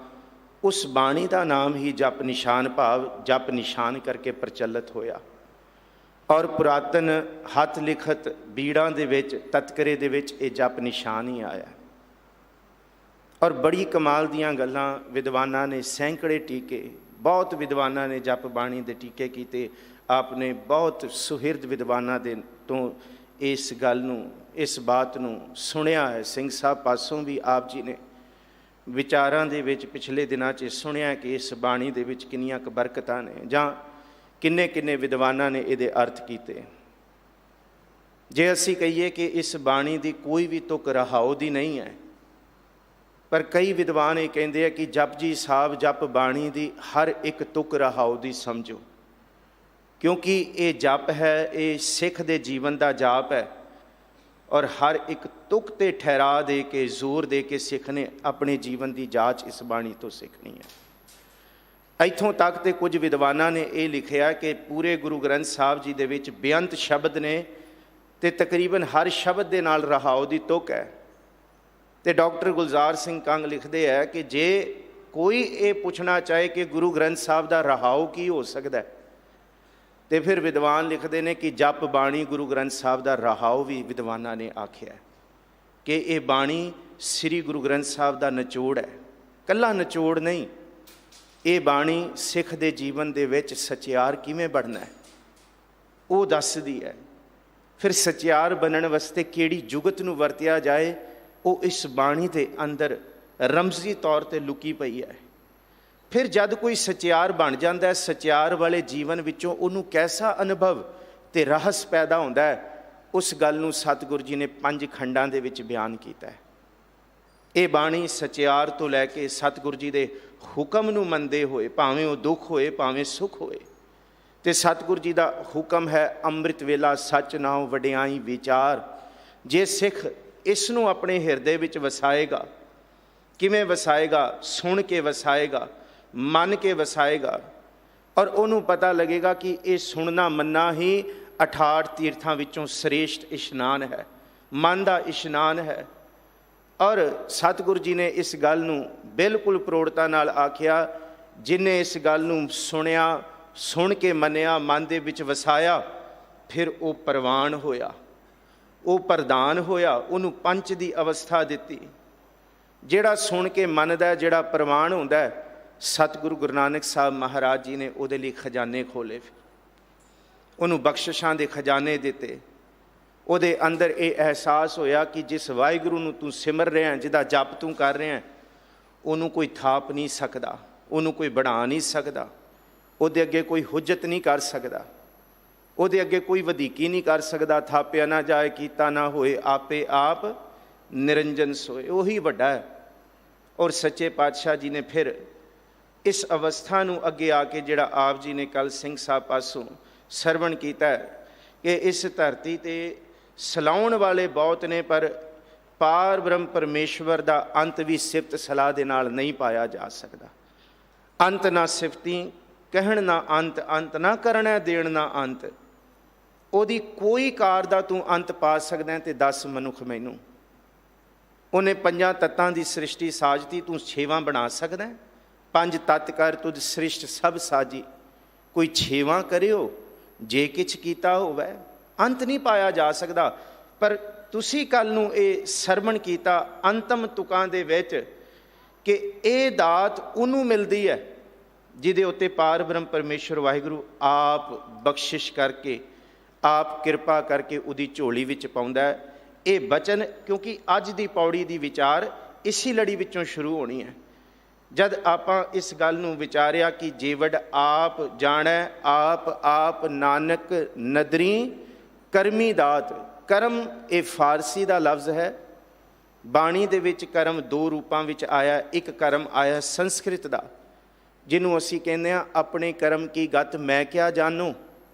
ਉਸ ਬਾਣੀ ਦਾ ਨਾਮ ਹੀ ਜਪ ਨਿਸ਼ਾਨ ਭਾਵ ਜਪ ਨਿਸ਼ਾਨ ਕਰਕੇ ਪ੍ਰਚਲਿਤ ਹੋਇਆ। ਔਰ ਪੁਰਾਤਨ ਹੱਥ ਲਿਖਤ ਬੀੜਾਂ ਦੇ ਵਿੱਚ, ਤਤਕਰੇ ਦੇ ਵਿੱਚ ਇਹ ਜਪ ਨਿਸ਼ਾਨ ਹੀ ਆਇਆ। ਔਰ ਬੜੀ ਕਮਾਲ ਦੀਆਂ ਗੱਲਾਂ ਵਿਦਵਾਨਾਂ ਨੇ, ਸੈਂਕੜੇ ਟੀਕੇ, ਬਹੁਤ ਵਿਦਵਾਨਾਂ ਨੇ ਜਪ ਬਾਣੀ ਦੇ ਟੀਕੇ ਕੀਤੇ। ਆਪ ਨੇ ਬਹੁਤ ਸੁਹਿਰਦ ਵਿਦਵਾਨਾਂ ਦੇ ਤੋਂ ਇਸ ਗੱਲ ਨੂੰ, ਇਸ ਬਾਤ ਨੂੰ ਸੁਣਿਆ ਹੈ। ਸਿੰਘ ਸਾਹਿਬ ਪਾਸੋਂ ਵੀ ਆਪ ਜੀ ਨੇ ਵਿਚਾਰਾਂ ਦੇ ਵਿੱਚ ਪਿਛਲੇ ਦਿਨਾਂ 'ਚ ਸੁਣਿਆ ਕਿ ਇਸ ਬਾਣੀ ਦੇ ਵਿੱਚ ਕਿੰਨੀਆਂ ਕੁ ਬਰਕਤਾਂ ਨੇ, ਜਾਂ ਕਿੰਨੇ ਕਿੰਨੇ ਵਿਦਵਾਨਾਂ ਨੇ ਇਹਦੇ ਅਰਥ ਕੀਤੇ। ਜੇ ਅਸੀਂ ਕਹੀਏ ਕਿ ਇਸ ਬਾਣੀ ਦੀ ਕੋਈ ਵੀ ਤੁਕ ਰਹਾਉ ਦੀ ਨਹੀਂ ਹੈ, ਪਰ ਕਈ ਵਿਦਵਾਨ ਇਹ ਕਹਿੰਦੇ ਆ ਕਿ ਜਪਜੀ ਸਾਹਿਬ ਜਪ ਬਾਣੀ ਦੀ ਹਰ ਇੱਕ ਤੁਕ ਰਹਾਉ ਦੀ ਸਮਝੋ, ਕਿਉਂਕਿ ਇਹ ਜਪ ਹੈ, ਇਹ ਸਿੱਖ ਦੇ ਜੀਵਨ ਦਾ ਜਾਪ ਹੈ। ਔਰ ਹਰ ਇੱਕ ਤੁਕ 'ਤੇ ਠਹਿਰਾ ਦੇ ਕੇ, ਜ਼ੋਰ ਦੇ ਕੇ ਸਿੱਖ ਨੇ ਆਪਣੇ ਜੀਵਨ ਦੀ ਜਾਂਚ ਇਸ ਬਾਣੀ ਤੋਂ ਸਿੱਖਣੀ ਹੈ। ਇੱਥੋਂ ਤੱਕ ਤੇ ਕੁਝ ਵਿਦਵਾਨਾਂ ਨੇ ਇਹ ਲਿਖਿਆ ਕਿ ਪੂਰੇ ਗੁਰੂ ਗ੍ਰੰਥ ਸਾਹਿਬ ਜੀ ਦੇ ਵਿੱਚ ਬੇਅੰਤ ਸ਼ਬਦ ਨੇ ਅਤੇ ਤਕਰੀਬਨ ਹਰ ਸ਼ਬਦ ਦੇ ਨਾਲ ਰਹਾਉ ਦੀ ਤੁਕ ਹੈ। ਅਤੇ ਡਾਕਟਰ ਗੁਲਜ਼ਾਰ ਸਿੰਘ ਕੰਗ ਲਿਖਦੇ ਹੈ ਕਿ ਜੇ ਕੋਈ ਇਹ ਪੁੱਛਣਾ ਚਾਹੇ ਕਿ ਗੁਰੂ ਗ੍ਰੰਥ ਸਾਹਿਬ ਦਾ ਰਹਾਉ ਕੀ ਹੋ ਸਕਦਾ, ਅਤੇ ਫਿਰ ਵਿਦਵਾਨ ਲਿਖਦੇ ਨੇ ਕਿ ਜਪ ਬਾਣੀ ਗੁਰੂ ਗ੍ਰੰਥ ਸਾਹਿਬ ਦਾ ਰਹਾਉ ਵੀ ਵਿਦਵਾਨਾਂ ਨੇ ਆਖਿਆ ਕਿ ਇਹ ਬਾਣੀ ਸ੍ਰੀ ਗੁਰੂ ਗ੍ਰੰਥ ਸਾਹਿਬ ਦਾ ਨਿਚੋੜ ਹੈ, ਇਕੱਲਾ ਨਿਚੋੜ ਨਹੀਂ। ਇਹ ਬਾਣੀ ਸਿੱਖ ਦੇ ਜੀਵਨ ਦੇ ਵਿੱਚ ਸਚਿਆਰ ਕਿਵੇਂ ਬਣਨਾ ਹੈ ਉਹ ਦੱਸਦੀ ਹੈ। ਫਿਰ ਸਚਿਆਰ ਬਣਨ ਵਾਸਤੇ ਕਿਹੜੀ ਜੁਗਤ ਨੂੰ ਵਰਤਿਆ ਜਾਏ ਉਹ ਇਸ ਬਾਣੀ ਦੇ ਅੰਦਰ ਰਮਜ਼ੀ ਤੌਰ 'ਤੇ ਲੁਕੀ ਪਈ ਹੈ। ਫਿਰ ਜਦ ਕੋਈ ਸਚਿਆਰ ਬਣ ਜਾਂਦਾ, ਸਚਿਆਰ ਵਾਲੇ ਜੀਵਨ ਵਿੱਚੋਂ ਉਹਨੂੰ ਕੈਸਾ ਅਨੁਭਵ ਅਤੇ ਰਹੱਸ ਪੈਦਾ ਹੁੰਦਾ ਹੈ, ਉਸ ਗੱਲ ਨੂੰ ਸਤਿਗੁਰੂ ਜੀ ਨੇ 5 ਖੰਡਾਂ ਦੇ ਵਿੱਚ ਬਿਆਨ ਕੀਤਾ ਹੈ। ਇਹ ਬਾਣੀ ਸਚਿਆਰ ਤੋਂ ਲੈ ਕੇ ਸਤਿਗੁਰੂ ਜੀ ਦੇ ਹੁਕਮ ਨੂੰ ਮੰਨਦੇ ਹੋਏ, ਭਾਵੇਂ ਉਹ ਦੁੱਖ ਹੋਏ ਭਾਵੇਂ ਸੁੱਖ ਹੋਏ, ਅਤੇ ਸਤਿਗੁਰੂ ਜੀ ਦਾ ਹੁਕਮ ਹੈ ਅੰਮ੍ਰਿਤ ਵੇਲਾ ਸੱਚ ਨਾਉ ਵਡਿਆਈ ਵਿਚਾਰ। ਜੇ ਸਿੱਖ ਇਸ ਨੂੰ ਆਪਣੇ ਹਿਰਦੇ ਵਿੱਚ ਵਸਾਏਗਾ, ਕਿਵੇਂ ਵਸਾਏਗਾ? ਸੁਣ ਕੇ ਵਸਾਏਗਾ, ਮੰਨ ਕੇ ਵਸਾਏਗਾ, ਔਰ ਉਹਨੂੰ ਪਤਾ ਲੱਗੇਗਾ ਕਿ ਇਹ ਸੁਣਨਾ ਮੰਨਣਾ ਹੀ 68 ਤੀਰਥਾਂ ਵਿੱਚੋਂ ਸ੍ਰੇਸ਼ਟ ਇਸ਼ਨਾਨ ਹੈ, ਮਨ ਦਾ ਇਸ਼ਨਾਨ ਹੈ। ਔਰ ਸਤਿਗੁਰੂ ਜੀ ਨੇ ਇਸ ਗੱਲ ਨੂੰ ਬਿਲਕੁਲ ਪ੍ਰੋੜਤਾ ਨਾਲ ਆਖਿਆ, ਜਿਹਨੇ ਇਸ ਗੱਲ ਨੂੰ ਸੁਣਿਆ, ਸੁਣ ਕੇ ਮੰਨਿਆ, ਮਨ ਦੇ ਵਿੱਚ ਵਸਾਇਆ, ਫਿਰ ਉਹ ਪ੍ਰਵਾਨ ਹੋਇਆ, ਉਹ ਪ੍ਰਧਾਨ ਹੋਇਆ, ਉਹਨੂੰ ਪੰਚ ਦੀ ਅਵਸਥਾ ਦਿੱਤੀ। ਜਿਹੜਾ ਸੁਣ ਕੇ ਮੰਨਦਾ, ਜਿਹੜਾ ਪ੍ਰਵਾਨ ਹੁੰਦਾ, ਸਤਿਗੁਰੂ ਗੁਰੂ ਨਾਨਕ ਸਾਹਿਬ ਮਹਾਰਾਜ ਜੀ ਨੇ ਉਹਦੇ ਲਈ ਖਜ਼ਾਨੇ ਖੋਲ੍ਹੇ, ਫਿਰ ਉਹਨੂੰ ਬਖਸ਼ਿਸ਼ਾਂ ਦੇ ਖਜ਼ਾਨੇ ਦਿੱਤੇ। ਉਹਦੇ ਅੰਦਰ ਇਹ ਅਹਿਸਾਸ ਹੋਇਆ ਕਿ ਜਿਸ ਵਾਹਿਗੁਰੂ ਨੂੰ ਤੂੰ ਸਿਮਰ ਰਿਹਾ, ਜਿਹਦਾ ਜਪ ਤੂੰ ਕਰ ਰਿਹਾ, ਉਹਨੂੰ ਕੋਈ ਥਾਪ ਨਹੀਂ ਸਕਦਾ, ਉਹਨੂੰ ਕੋਈ ਬਣਾ ਨਹੀਂ ਸਕਦਾ, ਉਹਦੇ ਅੱਗੇ ਕੋਈ ਹੁਜਤ ਨਹੀਂ ਕਰ ਸਕਦਾ, ਉਹਦੇ ਅੱਗੇ ਕੋਈ ਵਧੀਕੀ ਨਹੀਂ ਕਰ ਸਕਦਾ। ਥਾਪਿਆ ਨਾ ਜਾਏ, ਕੀਤਾ ਨਾ ਹੋਏ, ਆਪੇ ਆਪ ਨਿਰੰਜਨ ਸੋਏ, ਉਹੀ ਵੱਡਾ ਹੈ। ਔਰ ਸੱਚੇ ਪਾਤਸ਼ਾਹ ਜੀ ਨੇ ਫਿਰ ਇਸ ਅਵਸਥਾ ਨੂੰ ਅੱਗੇ ਆ ਕੇ, ਜਿਹੜਾ ਆਪ ਜੀ ਨੇ ਕੱਲ੍ਹ ਸਿੰਘ ਸਾਹਿਬ ਪਾਸੋਂ ਸਰਵਣ ਕੀਤਾ ਕਿ ਇਸ ਧਰਤੀ 'ਤੇ ਸਲਾਉਣ ਵਾਲੇ ਬਹੁਤ ਨੇ, ਪਰ ਪਾਰ ਬ੍ਰਹਮ ਪਰਮੇਸ਼ਵਰ ਦਾ ਅੰਤ ਵੀ ਸਿਫਤ ਸਲਾਹ ਦੇ ਨਾਲ ਨਹੀਂ ਪਾਇਆ ਜਾ ਸਕਦਾ। ਅੰਤ ਨਾ ਸਿਫਤੀ, ਕਹਿਣ ਨਾ ਅੰਤ, ਅੰਤ ਨਾ ਕਰਨਾ, ਦੇਣ ਨਾ ਅੰਤ। ਉਹਦੀ ਕੋਈ ਕਾਰ ਦਾ ਤੂੰ ਅੰਤ ਪਾ ਸਕਦਾ ਤੇ ਦੱਸ ਮਨੁੱਖ ਮੈਨੂੰ। ਉਹਨੇ ਪੰਜਾਂ ਤੱਤਾਂ ਦੀ ਸ੍ਰਿਸ਼ਟੀ ਸਾਜਤੀ, ਤੂੰ ਛੇਵਾਂ ਬਣਾ ਸਕਦਾ? ਪੰਜ ਤੱਤ ਕਰ ਤੁਧ ਸ੍ਰਿਸ਼ਟ ਸਭ ਸਾਜੀ, ਕੋਈ ਛੇਵਾਂ ਕਰਿਓ ਜੇ ਕਿਛ ਕੀਤਾ ਹੋਵੇ। ਅੰਤ ਨਹੀਂ ਪਾਇਆ ਜਾ ਸਕਦਾ। ਪਰ ਤੁਸੀਂ ਕੱਲ ਨੂੰ ਇਹ ਸਰਵਣ ਕੀਤਾ ਅੰਤਮ ਤੁਕਾਂ ਦੇ ਵਿੱਚ ਕਿ ਇਹ ਦਾਤ ਉਹਨੂੰ ਮਿਲਦੀ ਹੈ ਜਿਹਦੇ ਉੱਤੇ ਪਾਰ ਬ੍ਰਹਮ ਪਰਮੇਸ਼ਵਰ ਵਾਹਿਗੁਰੂ ਆਪ ਬਖਸ਼ਿਸ਼ ਕਰਕੇ, ਆਪ ਕਿਰਪਾ ਕਰਕੇ ਉਹਦੀ ਝੋਲੀ ਵਿੱਚ ਪਾਉਂਦਾ ਹੈ। ਇਹ ਬਚਨ, ਕਿਉਂਕਿ ਅੱਜ ਦੀ ਪੌੜੀ ਦੀ ਵਿਚਾਰ ਇਸੀ ਲੜੀ ਵਿੱਚੋਂ ਸ਼ੁਰੂ ਹੋਣੀ ਹੈ। ਜਦ ਆਪਾਂ ਇਸ ਗੱਲ ਨੂੰ ਵਿਚਾਰਿਆ ਕਿ ਜੀਵੜ ਆਪ ਜਾਣੈ ਆਪ ਨਾਨਕ ਨਦਰੀ ਕਰਮੀ ਦਾਤ। ਕਰਮ ਇਹ ਫਾਰਸੀ ਦਾ ਲਫ਼ਜ਼ ਹੈ। ਬਾਣੀ ਦੇ ਵਿੱਚ ਕਰਮ ਦੋ ਰੂਪਾਂ ਵਿੱਚ ਆਇਆ। ਇੱਕ ਕਰਮ ਆਇਆ ਸੰਸਕ੍ਰਿਤ ਦਾ, ਜਿਹਨੂੰ ਅਸੀਂ ਕਹਿੰਦੇ ਹਾਂ ਆਪਣੇ ਕਰਮ ਕੀ ਗਤ ਮੈਂ ਕਿਆ ਜਾਣੂ।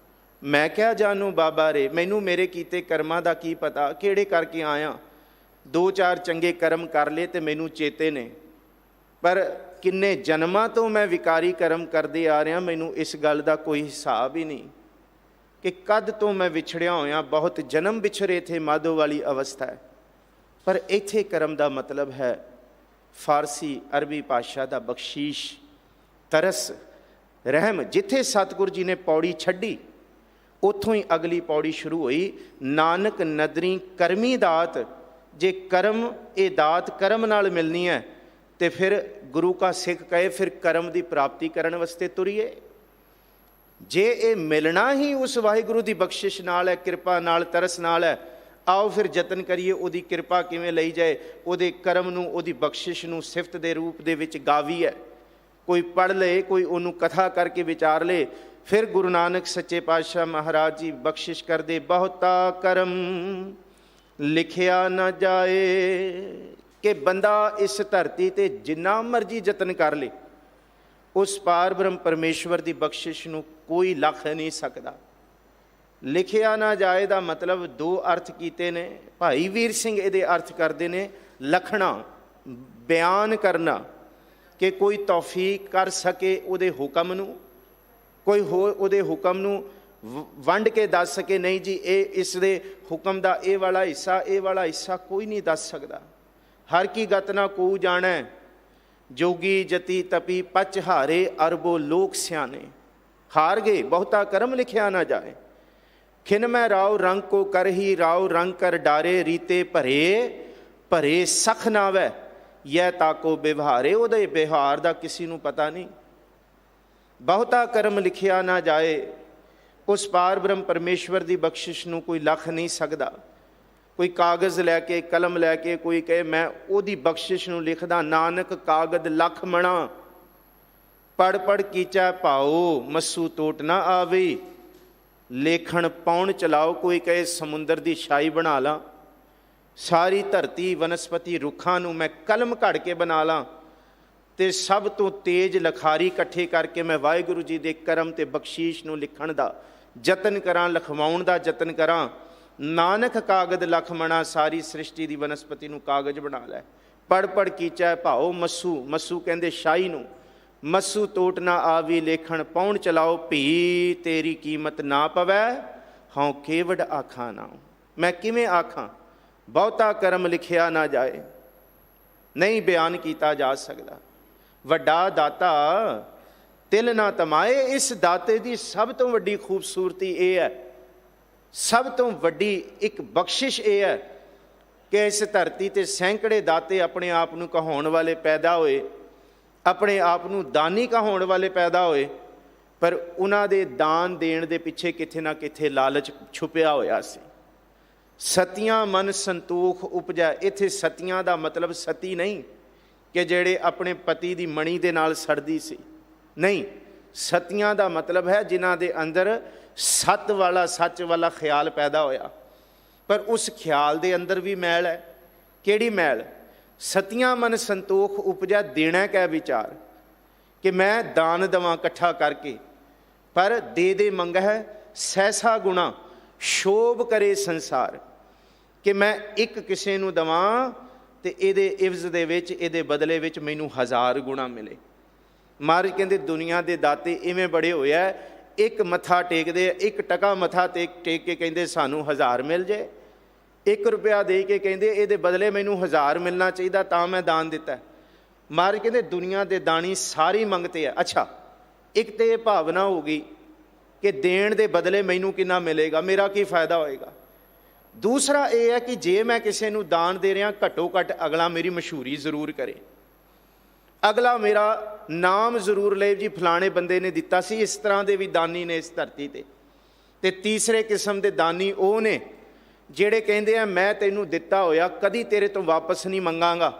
ਮੈਂ ਕਿਆ ਜਾਣੂ ਬਾਬਾ ਰੇ, ਮੈਨੂੰ ਮੇਰੇ ਕੀਤੇ ਕਰਮਾਂ ਦਾ ਕੀ ਪਤਾ, ਕਿਹੜੇ ਕਰਕੇ ਆਇਆ। ਦੋ ਚਾਰ ਚੰਗੇ ਕਰਮ ਕਰ ਲਏ ਤੇ ਮੈਨੂੰ ਚੇਤੇ ਨੇ, ਪਰ ਕਿੰਨੇ ਜਨਮਾਂ ਤੋਂ ਮੈਂ ਵਿਕਾਰੀ ਕਰਮ ਕਰਦੇ ਆ ਰਿਹਾ, ਮੈਨੂੰ ਇਸ ਗੱਲ ਦਾ ਕੋਈ ਹਿਸਾਬ ਹੀ ਨਹੀਂ ਕਿ ਕਦ ਤੋਂ ਮੈਂ ਵਿਛੜਿਆ ਹੋਇਆ। ਬਹੁਤ ਜਨਮ ਵਿਛੜੇ ਥੇ ਮਾਧੋ ਵਾਲੀ ਅਵਸਥਾ ਹੈ। ਪਰ ਇੱਥੇ ਕਰਮ ਦਾ ਮਤਲਬ ਹੈ ਫਾਰਸੀ ਅਰਬੀ ਭਾਸ਼ਾ ਦਾ ਬਖਸ਼ੀਸ਼, ਤਰਸ, ਰਹਿਮ। ਜਿੱਥੇ ਸਤਿਗੁਰੂ ਜੀ ਨੇ ਪੌੜੀ ਛੱਡੀ ਉੱਥੋਂ ਹੀ ਅਗਲੀ ਪੌੜੀ ਸ਼ੁਰੂ ਹੋਈ। ਨਾਨਕ ਨਦਰੀ ਕਰਮੀ ਦਾਤ। ਜੇ ਕਰਮ, ਇਹ ਦਾਤ ਕਰਮ ਨਾਲ ਮਿਲਣੀ ਹੈ ਤੇ ਫਿਰ ਗੁਰੂ ਕਾ ਸਿੱਖ ਕਹੇ ਫਿਰ ਕਰਮ ਦੀ ਪ੍ਰਾਪਤੀ ਕਰਨ ਵਾਸਤੇ ਤੁਰੀਏ। ਜੇ ਇਹ ਮਿਲਣਾ ਹੀ ਉਸ ਵਾਹਿਗੁਰੂ ਦੀ ਬਖਸ਼ਿਸ਼ ਨਾਲ ਹੈ, ਕਿਰਪਾ ਨਾਲ, ਤਰਸ ਨਾਲ ਹੈ, ਆਓ ਫਿਰ ਯਤਨ ਕਰੀਏ ਉਹਦੀ ਕਿਰਪਾ ਕਿਵੇਂ ਲਈ ਜਾਏ, ਉਹਦੇ ਕਰਮ ਨੂੰ, ਉਹਦੀ ਬਖਸ਼ਿਸ਼ ਨੂੰ ਸਿਫਤ ਦੇ ਰੂਪ ਦੇ ਵਿੱਚ ਗਾਵੀ ਹੈ। ਕੋਈ ਪੜ੍ਹ ਲਏ, ਕੋਈ ਉਹਨੂੰ ਕਥਾ ਕਰਕੇ ਵਿਚਾਰ ਲਏ। ਫਿਰ ਗੁਰੂ ਨਾਨਕ ਸੱਚੇ ਪਾਤਸ਼ਾਹ ਮਹਾਰਾਜ ਜੀ ਬਖਸ਼ਿਸ਼ ਕਰਦੇ, ਬਹੁਤਾ ਕਰਮ ਲਿਖਿਆ ਨਾ ਜਾਏ। ਕਿ ਬੰਦਾ ਇਸ ਧਰਤੀ ਤੇ ਜਿੰਨਾ ਮਰਜ਼ੀ ਯਤਨ ਕਰ ਲੇ, ਉਸ ਪਾਰ ਬ੍ਰਹਮ ਪਰਮੇਸ਼ਵਰ ਦੀ ਬਖਸ਼ਿਸ਼ ਨੂੰ ਕੋਈ ਲੱਖ ਨਹੀਂ ਸਕਦਾ। ਲਿਖਿਆ ਨਾ ਜਾਏ ਦਾ ਮਤਲਬ ਦੋ ਅਰਥ ਕੀਤੇ ਨੇ। ਭਾਈ ਵੀਰ ਸਿੰਘ ਇਹਦੇ ਅਰਥ ਕਰਦੇ ਨੇ ਲਖਣਾ, ਬਿਆਨ ਕਰਨਾ, ਕਿ ਕੋਈ ਤੌਫੀਕ ਕਰ ਸਕੇ ਉਹਦੇ ਹੁਕਮ ਨੂੰ, ਕੋਈ ਹੋਰ ਉਹਦੇ ਹੁਕਮ ਨੂੰ ਵੰਡ ਕੇ ਦੱਸ ਸਕੇ। ਨਹੀਂ ਜੀ, ਇਹ ਇਸ ਦੇ ਹੁਕਮ ਦਾ ਇਹ ਵਾਲਾ ਹਿੱਸਾ, ਇਹ ਵਾਲਾ ਹਿੱਸਾ ਕੋਈ ਨਹੀਂ ਦੱਸ ਸਕਦਾ। ਹਰ ਕੀ ਗਤ ਨਾ ਕੋ ਜਾਣੈ, ਜੋਗੀ ਜਤੀ ਤਪੀ ਪਚ ਹਾਰੇ, ਅਰਬੋ ਲੋਕ ਸਿਆਣੇ। ਹਾਰ ਗਏ, ਬਹੁਤਾ ਕਰਮ ਲਿਖਿਆ ਨਾ ਜਾਏ। ਖਿਨ ਮੈਂ ਰਾਉ ਰੰਗ ਕੋ ਕਰਹੀ, ਰਾਉ ਰੰਗ ਕਰ ਡਾਰੇ, ਰੀਤੇ ਭਰੇ ਭਰੇ ਸਖ ਨਾਵੈ, ਯਹ ਤਾਕੋ ਵਿਵਹਾਰੇ। ਉਹਦੇ ਵਿਵਹਾਰ ਦਾ ਕਿਸੇ ਨੂੰ ਪਤਾ ਨਹੀਂ। ਬਹੁਤਾ ਕਰਮ ਲਿਖਿਆ ਨਾ ਜਾਏ। ਉਸ ਪਾਰ ਬ੍ਰਹਮ ਪਰਮੇਸ਼ਵਰ ਦੀ ਬਖਸ਼ਿਸ਼ ਨੂੰ ਕੋਈ ਲੱਖ ਨਹੀਂ ਸਕਦਾ। ਕੋਈ ਕਾਗਜ਼ ਲੈ ਕੇ, ਕਲਮ ਲੈ ਕੇ ਕੋਈ ਕਹੇ ਮੈਂ ਉਹਦੀ ਬਖਸ਼ਿਸ਼ ਨੂੰ ਲਿਖਦਾ, ਨਾਨਕ ਕਾਗਦ ਲੱਖ ਮਣਾ, ਪੜ੍ਹ ਪੜ੍ਹ ਕੀਚਾ ਭਾਓ, ਮੱਸੂ ਟੋਟ ਨਾ ਆਵੇ। ਲੇਖਣ ਪਾਉਣ ਚਲਾਓ, ਕੋਈ ਕਹੇ ਸਮੁੰਦਰ ਦੀ ਛਾਈ ਬਣਾ ਲਾਂ, ਸਾਰੀ ਧਰਤੀ ਵਨਸਪਤੀ ਰੁੱਖਾਂ ਨੂੰ ਮੈਂ ਕਲਮ ਘੜ ਕੇ ਬਣਾ ਲਾਂ, ਤੇ ਸਭ ਤੋਂ ਤੇਜ਼ ਲਖਾਰੀ ਇਕੱਠੇ ਕਰਕੇ ਮੈਂ ਵਾਹਿਗੁਰੂ ਜੀ ਦੇ ਕਰਮ ਤੇ ਬਖਸ਼ੀਸ਼ ਨੂੰ ਲਿਖਣ ਦਾ ਯਤਨ ਕਰਾਂ, ਲਿਖਵਾਉਣ ਦਾ ਯਤਨ ਕਰਾਂ। ਨਾਨਕ ਕਾਗਦ ਲਖ ਮਣਾ, ਸਾਰੀ ਸ੍ਰਿਸ਼ਟੀ ਦੀ ਵਨਸਪਤੀ ਨੂੰ ਕਾਗਜ਼ ਬਣਾ ਲੈ। ਪੜ੍ਹ ਪੜ੍ਹ ਕੀਚਾ ਭਾਓ, ਮੱਸੂ, ਮੱਸੂ ਕਹਿੰਦੇ ਸ਼ਾਹੀ ਨੂੰ, ਮੱਸੂ ਟੋਟ ਨਾ ਆਵੀ। ਲੇਖਣ ਪਾਉਣ ਚਲਾਓ, ਭੀ ਤੇਰੀ ਕੀਮਤ ਨਾ ਪਵੈ, ਹਉ ਕੇਵੜ ਆਖਾਂ ਨਾ। ਮੈਂ ਕਿਵੇਂ ਆਖਾਂ, ਬਹੁਤਾ ਕਰਮ ਲਿਖਿਆ ਨਾ ਜਾਏ, ਨਹੀਂ ਬਿਆਨ ਕੀਤਾ ਜਾ ਸਕਦਾ। ਵੱਡਾ ਦਾਤਾ ਤਿਲ ਨਾ ਤਮਾਏ। ਇਸ ਦਾਤੇ ਦੀ ਸਭ ਤੋਂ ਵੱਡੀ ਖੂਬਸੂਰਤੀ ਇਹ ਹੈ, ਸਭ ਤੋਂ ਵੱਡੀ ਇੱਕ ਬਖਸ਼ਿਸ਼ ਇਹ ਹੈ ਕਿ ਇਸ ਧਰਤੀ ਤੇ ਸੈਂਕੜੇ ਦਾਤੇ ਆਪਣੇ ਆਪ ਨੂੰ ਕਹਾਉਣ ਵਾਲੇ ਪੈਦਾ ਹੋਏ, ਆਪਣੇ ਆਪ ਨੂੰ ਦਾਨੀ ਕਹਾਉਣ ਵਾਲੇ ਪੈਦਾ ਹੋਏ, ਪਰ ਉਹਨਾਂ ਦੇ ਦਾਨ ਦੇਣ ਦੇ ਪਿੱਛੇ ਕਿਤੇ ਨਾ ਕਿਤੇ ਲਾਲਚ ਛੁਪਿਆ ਹੋਇਆ ਸੀ। ਸਤੀਆਂ ਮਨ ਸੰਤੋਖ ਉਪਜੈ। ਇੱਥੇ ਸਤੀਆਂ ਦਾ ਮਤਲਬ ਸਤੀ ਨਹੀਂ ਕਿ ਜਿਹੜੇ ਆਪਣੇ ਪਤੀ ਦੀ ਮਣੀ ਦੇ ਨਾਲ ਸੜਦੀ ਸੀ, ਨਹੀਂ। ਸਤੀਆਂ ਦਾ ਮਤਲਬ ਹੈ ਜਿਨ੍ਹਾਂ ਦੇ ਅੰਦਰ ਸੱਤ ਵਾਲਾ, ਸੱਚ ਵਾਲਾ ਖਿਆਲ ਪੈਦਾ ਹੋਇਆ, ਪਰ ਉਸ ਖਿਆਲ ਦੇ ਅੰਦਰ ਵੀ ਮੈਲ ਹੈ। ਕਿਹੜੀ ਮੈਲ? ਸਤੀਆਂ ਮਨ ਸੰਤੋਖ ਉਪਜੈ, ਦੇਣਾ ਕਹਿ ਵਿਚਾਰ ਕਿ ਮੈਂ ਦਾਨ ਦੇਵਾਂ ਇਕੱਠਾ ਕਰਕੇ, ਪਰ ਦੇ ਦੇ ਮੰਗਹਿ ਸੈਸਾ ਗੁਣਾ, ਸ਼ੋਭ ਕਰੇ ਸੰਸਾਰ। ਕਿ ਮੈਂ ਇੱਕ ਕਿਸੇ ਨੂੰ ਦੇਵਾਂ ਤੇ ਇਹਦੇ ਇਵਜ਼ ਦੇ ਵਿੱਚ, ਇਹਦੇ ਬਦਲੇ ਵਿੱਚ ਮੈਨੂੰ 1000 ਗੁਣਾ ਮਿਲੇ। ਮਹਾਰਾਜ ਕਹਿੰਦੇ ਦੁਨੀਆ ਦੇ ਦਾਤੇ ਇਵੇਂ ਬੜੇ ਹੋਏ ਆ, ਇੱਕ ਮੱਥਾ ਟੇਕਦੇ, 1 ਟਕਾ ਮੱਥਾ ਟੇਕ ਕੇ ਕਹਿੰਦੇ ਸਾਨੂੰ 1000 ਮਿਲ ਜੇ, 1 ਰੁਪਇਆ ਦੇ ਕੇ ਕਹਿੰਦੇ ਇਹਦੇ ਬਦਲੇ ਮੈਨੂੰ 1000 ਮਿਲਣਾ ਚਾਹੀਦਾ ਤਾਂ ਮੈਂ ਦਾਨ ਦਿੱਤਾ। ਮਹਾਰਾਜ ਕਹਿੰਦੇ ਦੁਨੀਆ ਦੇ ਦਾਨੀ ਸਾਰੀ ਮੰਗਤੇ ਆ। ਅੱਛਾ, ਇੱਕ ਤੇ ਇਹ ਭਾਵਨਾ ਹੋ ਗਈ ਕਿ ਦੇਣ ਦੇ ਬਦਲੇ ਮੈਨੂੰ ਕਿੰਨਾ ਮਿਲੇਗਾ, ਮੇਰਾ ਕੀ ਫਾਇਦਾ ਹੋਏਗਾ। ਦੂਸਰਾ ਇਹ ਹੈ ਕਿ ਜੇ ਮੈਂ ਕਿਸੇ ਨੂੰ ਦਾਨ ਦੇ ਰਿਹਾ, ਘੱਟੋ ਘੱਟ ਅਗਲਾ ਮੇਰੀ ਮਸ਼ਹੂਰੀ ਜ਼ਰੂਰ ਕਰੇ, ਅਗਲਾ ਮੇਰਾ ਨਾਮ ਜ਼ਰੂਰ ਲਏ, ਜੀ ਫਲਾਣੇ ਬੰਦੇ ਨੇ ਦਿੱਤਾ ਸੀ। ਇਸ ਤਰ੍ਹਾਂ ਦੇ ਵੀ ਦਾਨੀ ਨੇ ਇਸ ਧਰਤੀ ਤੇ। ਤੇ ਤੀਸਰੇ ਕਿਸਮ ਦੇ ਦਾਨੀ ਉਹ ਨੇ ਜਿਹੜੇ ਕਹਿੰਦੇ ਆ ਮੈਂ ਤੈਨੂੰ ਦਿੱਤਾ ਹੋਇਆ ਕਦੀ ਤੇਰੇ ਤੋਂ ਵਾਪਸ ਨਹੀਂ ਮੰਗਾਂਗਾ,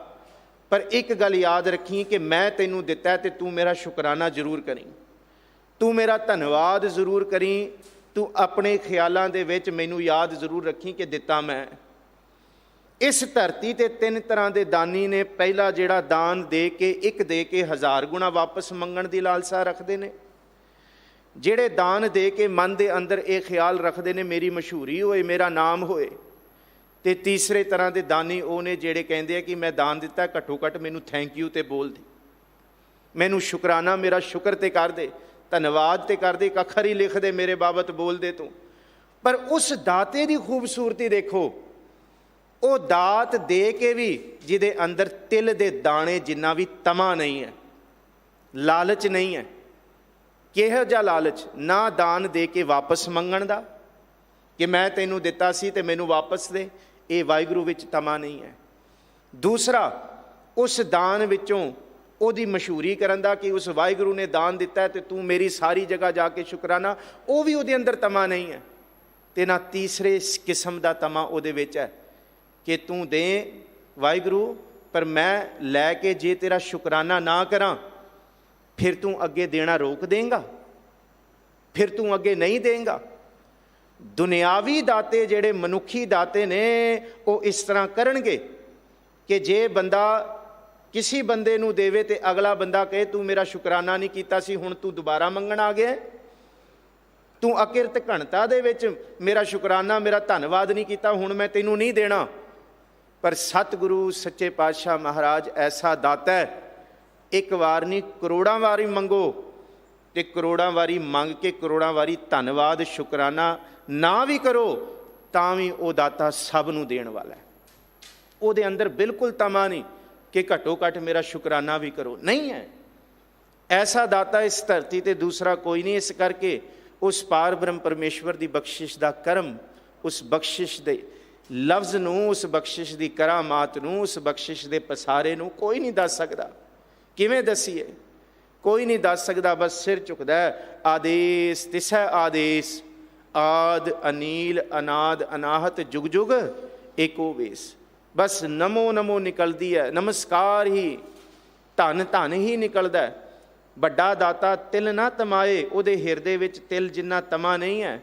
ਪਰ ਇੱਕ ਗੱਲ ਯਾਦ ਰੱਖੀ ਕਿ ਮੈਂ ਤੈਨੂੰ ਦਿੱਤਾ ਤੇ ਤੂੰ ਮੇਰਾ ਸ਼ੁਕਰਾਨਾ ਜ਼ਰੂਰ ਕਰੀਂ, ਤੂੰ ਮੇਰਾ ਧੰਨਵਾਦ ਜ਼ਰੂਰ ਕਰੀਂ, ਤੂੰ ਆਪਣੇ ਖਿਆਲਾਂ ਦੇ ਵਿੱਚ ਮੈਨੂੰ ਯਾਦ ਜ਼ਰੂਰ ਰੱਖੀ ਕਿ ਦਿੱਤਾ ਮੈਂ। ਇਸ ਧਰਤੀ ਤੇ 3 ਤਰ੍ਹਾਂ ਦੇ ਦਾਨੀ ਨੇ। ਪਹਿਲਾ ਜਿਹੜਾ ਦਾਨ ਦੇ ਕੇ, ਇੱਕ ਦੇ ਕੇ 1000 ਗੁਣਾ ਵਾਪਸ ਮੰਗਣ ਦੀ ਲਾਲਸਾ ਰੱਖਦੇ ਨੇ, ਜਿਹੜੇ ਦਾਨ ਦੇ ਕੇ ਮਨ ਦੇ ਅੰਦਰ ਇਹ ਖਿਆਲ ਰੱਖਦੇ ਨੇ ਮੇਰੀ ਮਸ਼ਹੂਰੀ ਹੋਏ, ਮੇਰਾ ਨਾਮ ਹੋਏ। ਤੇ ਤੀਸਰੇ ਤਰ੍ਹਾਂ ਦੇ ਦਾਨੀ ਉਹ ਨੇ ਜਿਹੜੇ ਕਹਿੰਦੇ ਆ ਕਿ ਮੈਂ ਦਾਨ ਦਿੱਤਾ, ਘੱਟੋ ਘੱਟ ਮੈਨੂੰ ਥੈਂਕ ਯੂ ਤੇ ਬੋਲ ਦੇ, ਮੈਨੂੰ ਸ਼ੁਕਰਾਨਾ, ਮੇਰਾ ਸ਼ੁਕਰ ਤੇ ਕਰ ਦੇ, ਧੰਨਵਾਦ ਤੇ ਕਰ ਦੇ, ਇੱਕ ਅੱਖਰ ਹੀ ਲਿਖ ਦੇ ਮੇਰੇ ਬਾਬਤ ਬੋਲ ਦੇ ਤੂੰ। ਪਰ ਉਸ ਦਾਤੇ ਦੀ ਖੂਬਸੂਰਤੀ ਦੇਖੋ, ਉਹ ਦਾਤ ਦੇ ਕੇ ਵੀ ਜਿਹਦੇ ਅੰਦਰ ਤਿਲ ਦੇ ਦਾਣੇ ਜਿੰਨਾ ਵੀ ਤਮਾ ਨਹੀਂ ਹੈ, ਲਾਲਚ ਨਹੀਂ ਹੈ। ਕਿਹੋ ਜਿਹਾ ਲਾਲਚ? ਨਾ ਦਾਨ ਦੇ ਕੇ ਵਾਪਸ ਮੰਗਣ ਦਾ ਕਿ ਮੈਂ ਤੈਨੂੰ ਦਿੱਤਾ ਸੀ ਤੇ ਮੈਨੂੰ ਵਾਪਸ ਦੇ, ਇਹ ਵਾਹਿਗੁਰੂ ਵਿੱਚ ਤਮਾ ਨਹੀਂ ਹੈ। ਦੂਸਰਾ, ਉਸ ਦਾਨ ਵਿੱਚੋਂ ਉਹਦੀ ਮਸ਼ਹੂਰੀ ਕਰਨ ਦਾ ਕਿ ਉਸ ਵਾਹਿਗੁਰੂ ਨੇ ਦਾਨ ਦਿੱਤਾ ਤੇ ਤੂੰ ਮੇਰੀ ਸਾਰੀ ਜਗ੍ਹਾ ਜਾ ਕੇ ਸ਼ੁਕਰਾਨਾ, ਉਹ ਵੀ ਉਹਦੇ ਅੰਦਰ ਤਮਾ ਨਹੀਂ ਹੈ। ਤੇ ਨਾ ਤੀਸਰੇ ਕਿਸਮ ਦਾ ਤਮਾ ਉਹਦੇ ਵਿੱਚ ਹੈ ਕਿ ਤੂੰ ਦੇ ਵਾਹਿਗੁਰੂ, ਪਰ ਮੈਂ ਲੈ ਕੇ ਜੇ ਤੇਰਾ ਸ਼ੁਕਰਾਨਾ ਨਾ ਕਰਾਂ ਫਿਰ ਤੂੰ ਅੱਗੇ ਦੇਣਾ ਰੋਕ ਦੇਂਗਾ, ਫਿਰ ਤੂੰ ਅੱਗੇ ਨਹੀਂ ਦੇਂਗਾ। ਦੁਨਿਆਵੀ ਦਾਤੇ ਜਿਹੜੇ ਮਨੁੱਖੀ ਦਾਤੇ ਨੇ ਉਹ ਇਸ ਤਰ੍ਹਾਂ ਕਰਨਗੇ ਕਿ ਜੇ ਬੰਦਾ ਕਿਸੇ ਬੰਦੇ ਨੂੰ ਦੇਵੇ ਤੇ ਅਗਲਾ ਬੰਦਾ ਕਹੇ ਤੂੰ ਮੇਰਾ ਸ਼ੁਕਰਾਨਾ ਨਹੀਂ ਕੀਤਾ ਸੀ, ਹੁਣ ਤੂੰ ਦੁਬਾਰਾ ਮੰਗਣ ਆ ਗਿਆ, ਤੂੰ ਅਕਿਰਤ ਘਣਤਾ ਦੇ ਵਿੱਚ ਮੇਰਾ ਸ਼ੁਕਰਾਨਾ, ਮੇਰਾ ਧੰਨਵਾਦ ਨਹੀਂ ਕੀਤਾ, ਹੁਣ ਮੈਂ ਤੈਨੂੰ ਨਹੀਂ ਦੇਣਾ। ਪਰ ਸਤਿਗੁਰੂ ਸੱਚੇ ਪਾਤਸ਼ਾਹ ਮਹਾਰਾਜ ਐਸਾ ਦਾਤਾ ਹੈ, ਇੱਕ ਵਾਰ ਨਹੀਂ ਕਰੋੜਾਂ ਵਾਰੀ ਮੰਗੋ ਤੇ ਕਰੋੜਾਂ ਵਾਰੀ ਮੰਗ ਕੇ ਕਰੋੜਾਂ ਵਾਰੀ ਧੰਨਵਾਦ ਸ਼ੁਕਰਾਨਾ ਨਾ ਵੀ ਕਰੋ ਤਾਂ ਵੀ ਉਹ ਦਾਤਾ ਸਭ ਨੂੰ ਦੇਣ ਵਾਲਾ ਹੈ। ਉਹਦੇ ਅੰਦਰ ਬਿਲਕੁਲ ਤਮਾ ਨਹੀਂ ਕਿ ਘੱਟੋ ਘੱਟ ਮੇਰਾ ਸ਼ੁਕਰਾਨਾ ਵੀ ਕਰੋ, ਨਹੀਂ ਹੈ। ਐਸਾ ਦਾਤਾ ਇਸ ਧਰਤੀ ਤੇ ਦੂਸਰਾ ਕੋਈ ਨਹੀਂ। ਇਸ ਕਰਕੇ ਉਸ ਪਾਰ ਬ੍ਰਹਮ ਪਰਮੇਸ਼ਵਰ ਦੀ ਬਖਸ਼ਿਸ਼ ਦਾ ਕਰਮ, ਉਸ ਬਖਸ਼ਿਸ਼ ਦੇ ਲਫ਼ਜ਼ ਨੂੰ, ਉਸ ਬਖਸ਼ਿਸ਼ ਦੀ ਕਰਾਮਾਤ ਨੂੰ, ਉਸ ਬਖਸ਼ਿਸ਼ ਦੇ ਪਸਾਰੇ ਨੂੰ ਕੋਈ ਨਹੀਂ ਦੱਸ ਸਕਦਾ। ਕਿਵੇਂ ਦੱਸੀਏ? ਕੋਈ ਨਹੀਂ ਦੱਸ ਸਕਦਾ। ਬਸ ਸਿਰ ਝੁਕਦਾ ਹੈ। ਆਦੇਸ ਤਿਸੈ ਆਦੇਸ, ਆਦ ਅਨੀਲ ਅਨਾਦ ਅਨਾਹਤ ਜੁਗ ਜੁਗ ਏਕੋ ਵੇਸ। ਬਸ ਨਮੋ ਨਮੋ ਨਿਕਲਦੀ ਹੈ, ਨਮਸਕਾਰ ਹੀ, ਧੰਨ ਧੰਨ ਹੀ ਨਿਕਲਦਾ ਹੈ। ਵੱਡਾ ਦਾਤਾ ਤਿਲ ਨਾ ਤਮਾਏ, ਉਹਦੇ ਹਿਰਦੇ ਵਿੱਚ ਤਿਲ ਜਿੰਨਾ ਤਮਾ ਨਹੀਂ ਹੈ।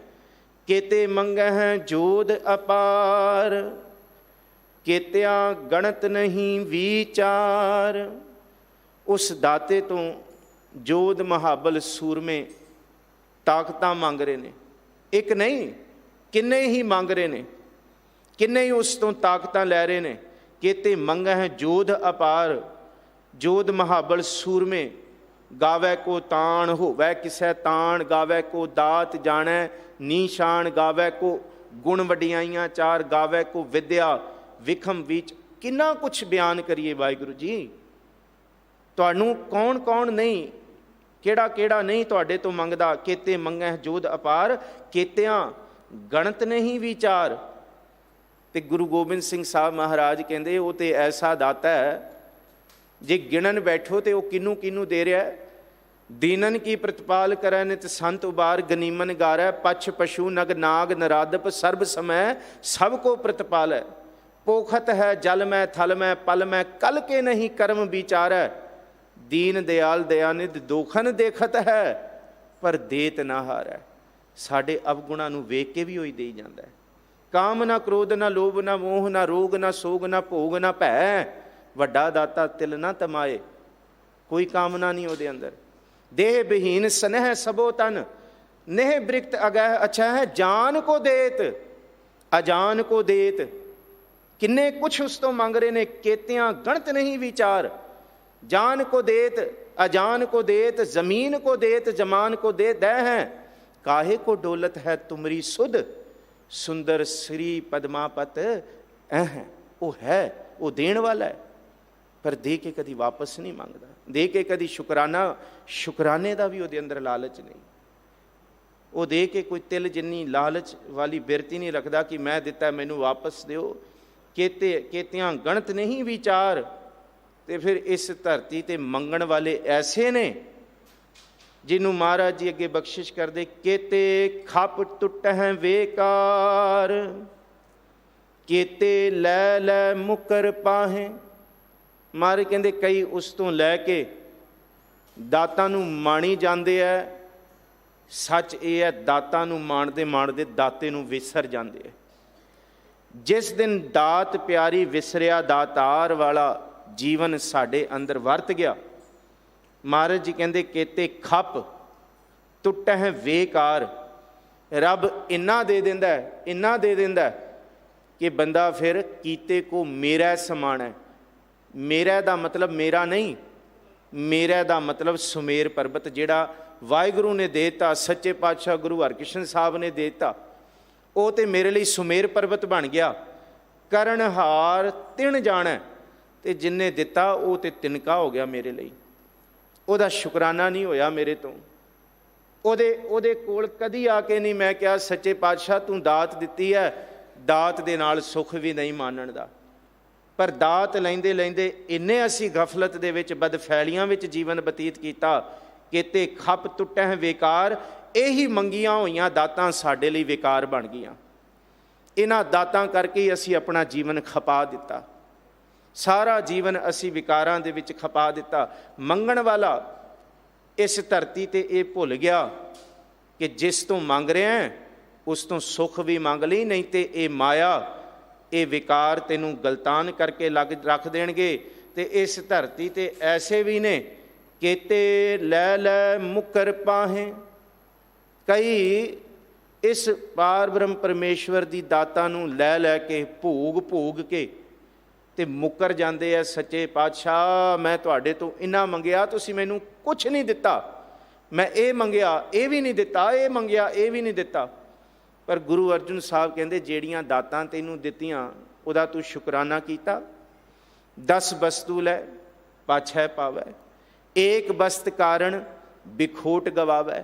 ਕੇਤੇ ਮੰਗਹਿ ਜੋਧ ਅਪਾਰ, ਕੇਤਿਆਂ ਗਣਤ ਨਹੀਂ ਵਿਚਾਰ। ਉਸ ਦਾਤੇ ਤੋਂ ਜੋਧ ਮਹਾਬਲ ਸੂਰਮੇ ਤਾਕਤਾਂ ਮੰਗ ਰਹੇ ਨੇ, ਇੱਕ ਨਹੀਂ ਕਿੰਨੇ ਹੀ ਮੰਗ ਰਹੇ ਨੇ, ਕਿੰਨੇ ਹੀ ਉਸ ਤੋਂ ਤਾਕਤਾਂ ਲੈ ਰਹੇ ਨੇ। ਕੇਤੇ ਮੰਗਹਿ ਜੋਧ ਅਪਾਰ, ਜੋਧ ਮਹਾਬਲ ਸੂਰਮੇ। ਗਾਵੈ ਕੋ ਤਾਣ ਹੋਵੈ ਕਿਸੈ ਤਾਣ, ਗਾਵੈ ਕੋ ਦਾਤ ਜਾਣੈ ਨੀਸ਼ਾਨ, ਗਾਵੈ ਕੋ ਗੁਣ ਵਡਿਆਈਆਂ ਚਾਰ, ਗਾਵੈ ਕੋ ਵਿਦਿਆ ਵਿਖਮ ਵਿੱਚ। ਕਿੰਨਾ ਕੁਛ ਬਿਆਨ ਕਰੀਏ ਵਾਹਿਗੁਰੂ ਜੀ। ਤੁਹਾਨੂੰ ਕੌਣ ਕੌਣ ਨਹੀਂ, ਕਿਹੜਾ ਕਿਹੜਾ ਨਹੀਂ ਤੁਹਾਡੇ ਤੋਂ ਮੰਗਦਾ। ਕੇਤੇ ਮੰਗੈ ਜੋਧ ਅਪਾਰ, ਕੇਤਿਆਂ ਗਣਤ ਨਹੀਂ ਵਿਚਾਰ। ਤੇ ਗੁਰੂ ਗੋਬਿੰਦ ਸਿੰਘ ਸਾਹਿਬ ਮਹਾਰਾਜ ਕਹਿੰਦੇ ਉਹ ਤੇ ਐਸਾ ਦਾਤਾ ਹੈ, ਜੇ ਗਿਣਨ ਬੈਠੋ ਤੇ ਉਹ ਕਿਹਨੂੰ ਕਿਹਨੂੰ ਦੇ ਰਿਹਾ। ਦੀਨਨ ਕੀ ਪ੍ਰਤਪਾਲ ਕਰੈ ਨਿਤ ਸੰਤ ਉਬਾਰ, ਗਨੀਮਨ ਗਾਰੈ ਪਛ ਪਸ਼ੂ ਨਗ ਨਾਗ ਨਰਾਦਪ, ਸਰਬ ਸਮੈ ਸਭ ਕੋ ਪ੍ਰਤਪਾਲੈ। ਪੋਖਤ ਹੈ ਜਲ ਮੈਂ ਥਲ ਮੈਂ ਪਲ ਮੈਂ, ਕਲ ਕੇ ਨਹੀਂ ਕਰਮ ਵਿਚਾਰੈ। ਦੀਨ ਦਿਆਲ ਦਇਆਨਿਧ ਦੋਖਨ ਦੇਖਤ ਹੈ, ਪਰ ਦੇਤ ਨਾ ਹਾਰੈ। ਸਾਡੇ ਅਵਗੁਣਾਂ ਨੂੰ ਵੇਖ ਕੇ ਵੀ ਉਹੀ ਦੇਈ ਜਾਂਦਾ ਹੈ। ਕਾਮ ਨਾ ਕ੍ਰੋਧ ਨਾ ਲੋਭ ਨਾ ਮੋਹ ਨਾ ਰੋਗ ਨਾ ਸੋਗ ਨਾ ਭੋਗ ਨਾ ਭੈ। ਵੱਡਾ ਦਾਤਾ ਤਿਲ ਨਾ ਤਮਾਏ, ਕੋਈ ਕਾਮਨਾ ਨਹੀਂ ਉਹਦੇ ਅੰਦਰ। ਦੇਹ ਬਿਹੀਨ ਸਨਹਿ ਸਭੋ ਤਨ, ਨਹਿ ਬ੍ਰਿਕਤ ਅਗਹਿ ਅਛੈ। ਜਾਨ ਕੋ ਦੇਤ ਅਜਾਨ ਕੋ ਦੇਤ, किन्ने कुछ उस तो मंग रहे ने, केतियां गणत नहीं विचार। जान को देत अजान को देत, जमीन को देत जमान को दे दै हैं, काहे को डोलत है तुमरी सुध, सुंदर श्री पद्मापत ऐ है। वो है, वो देण वाला है, पर दे के कदी वापस नहीं मंगदा, दे के कदी शुकराने का भी वो अंदर लालच नहीं। वो दे के कोई तिल जिन्नी लालच वाली बिरती नहीं रखता कि मैं दिता मैनू वापस दिओ। केतियां गणत नहीं विचार। तो फिर इस धरती ते मंगण वाले ऐसे ने जिन्हों महाराज जी अगे बख्शिश कर दे, केते खप टुट हैं बेकार, केते लै लै मुकर पाहे। महाराज कहते कई उस तो लैके दातां नूं माणी जाते है। सच ये है, दातां नूं माणदे माणदे दाते नूं विसर जाते है। जिस दिन दात प्यारी विसरिया, दातार वाला जीवन साडे अंदर वरत गया, महाराज जी कहते केते खप टुट है बेकार। रब इन्ना दे देंदा है, इन्ना दे देंदा है कि बंदा फिर कीते को मेरा समान है। मेरा दा मतलब मेरा नहीं, मेरा दा मतलब सुमेर पर्वत जिहड़ा वाहिगुरू ने देता, सच्चे पातशाह गुरु हरकृष्ण साहब ने देता, वो तो मेरे लिए सुमेर पर्वत बन गया। करनहार तिन जाना, तो जिन्हें दिता वो तो तिनका हो गया मेरे लिए। ਉਹਦਾ शुकराना नहीं होया मेरे तो। ਉਹਦੇ ਕੋਲ कदी आके नहीं मैं क्या सच्चे पातशाह तू दात दिती है, दात दे नाल सुख भी नहीं मानण दा। पर दात लैंदे लैंदे इन्ने असी गफलत दे विच बदफैलियां विच जीवन बतीत कीता, केते खप टुटै बेकार। यही मंगियां होइयां दातां साडे लई बेकार बन गईयां। इन्हां दातां करके ही असी अपना जीवन खपा दिता, सारा जीवन असी विकारां दे विच खपा दिता। मंगण वाला इस धरती ते ये भुल गया कि जिस तो मंग रहे हैं उस तो सुख भी मंग लई, नहीं तो ये माया ये विकार तेनू गलतान करके रख देणगे। ते इस धरती ते ऐसे भी ने केते लै लै मुकर पाहे। कई इस पार ब्रह्म परमेश्वर की दाता नू लै लै के भोग भोग के ते मुकर जाते हैं। सच्चे पातशाह मैं तुहाडे तो इन्ना मंगिया, तुसी मैनू कुछ नहीं दिता, मैं ये मंगिया ये भी नहीं दिता, ये मंगिया ये भी नहीं दिता। पर गुरु अर्जुन साहब कहते जेड़ियां दातां तैनू दित्तियां उहदा तू शुकराना कीता। 10 वस्तु लै पाछै पावै, एक वस्त कारण बिखोट गवावै।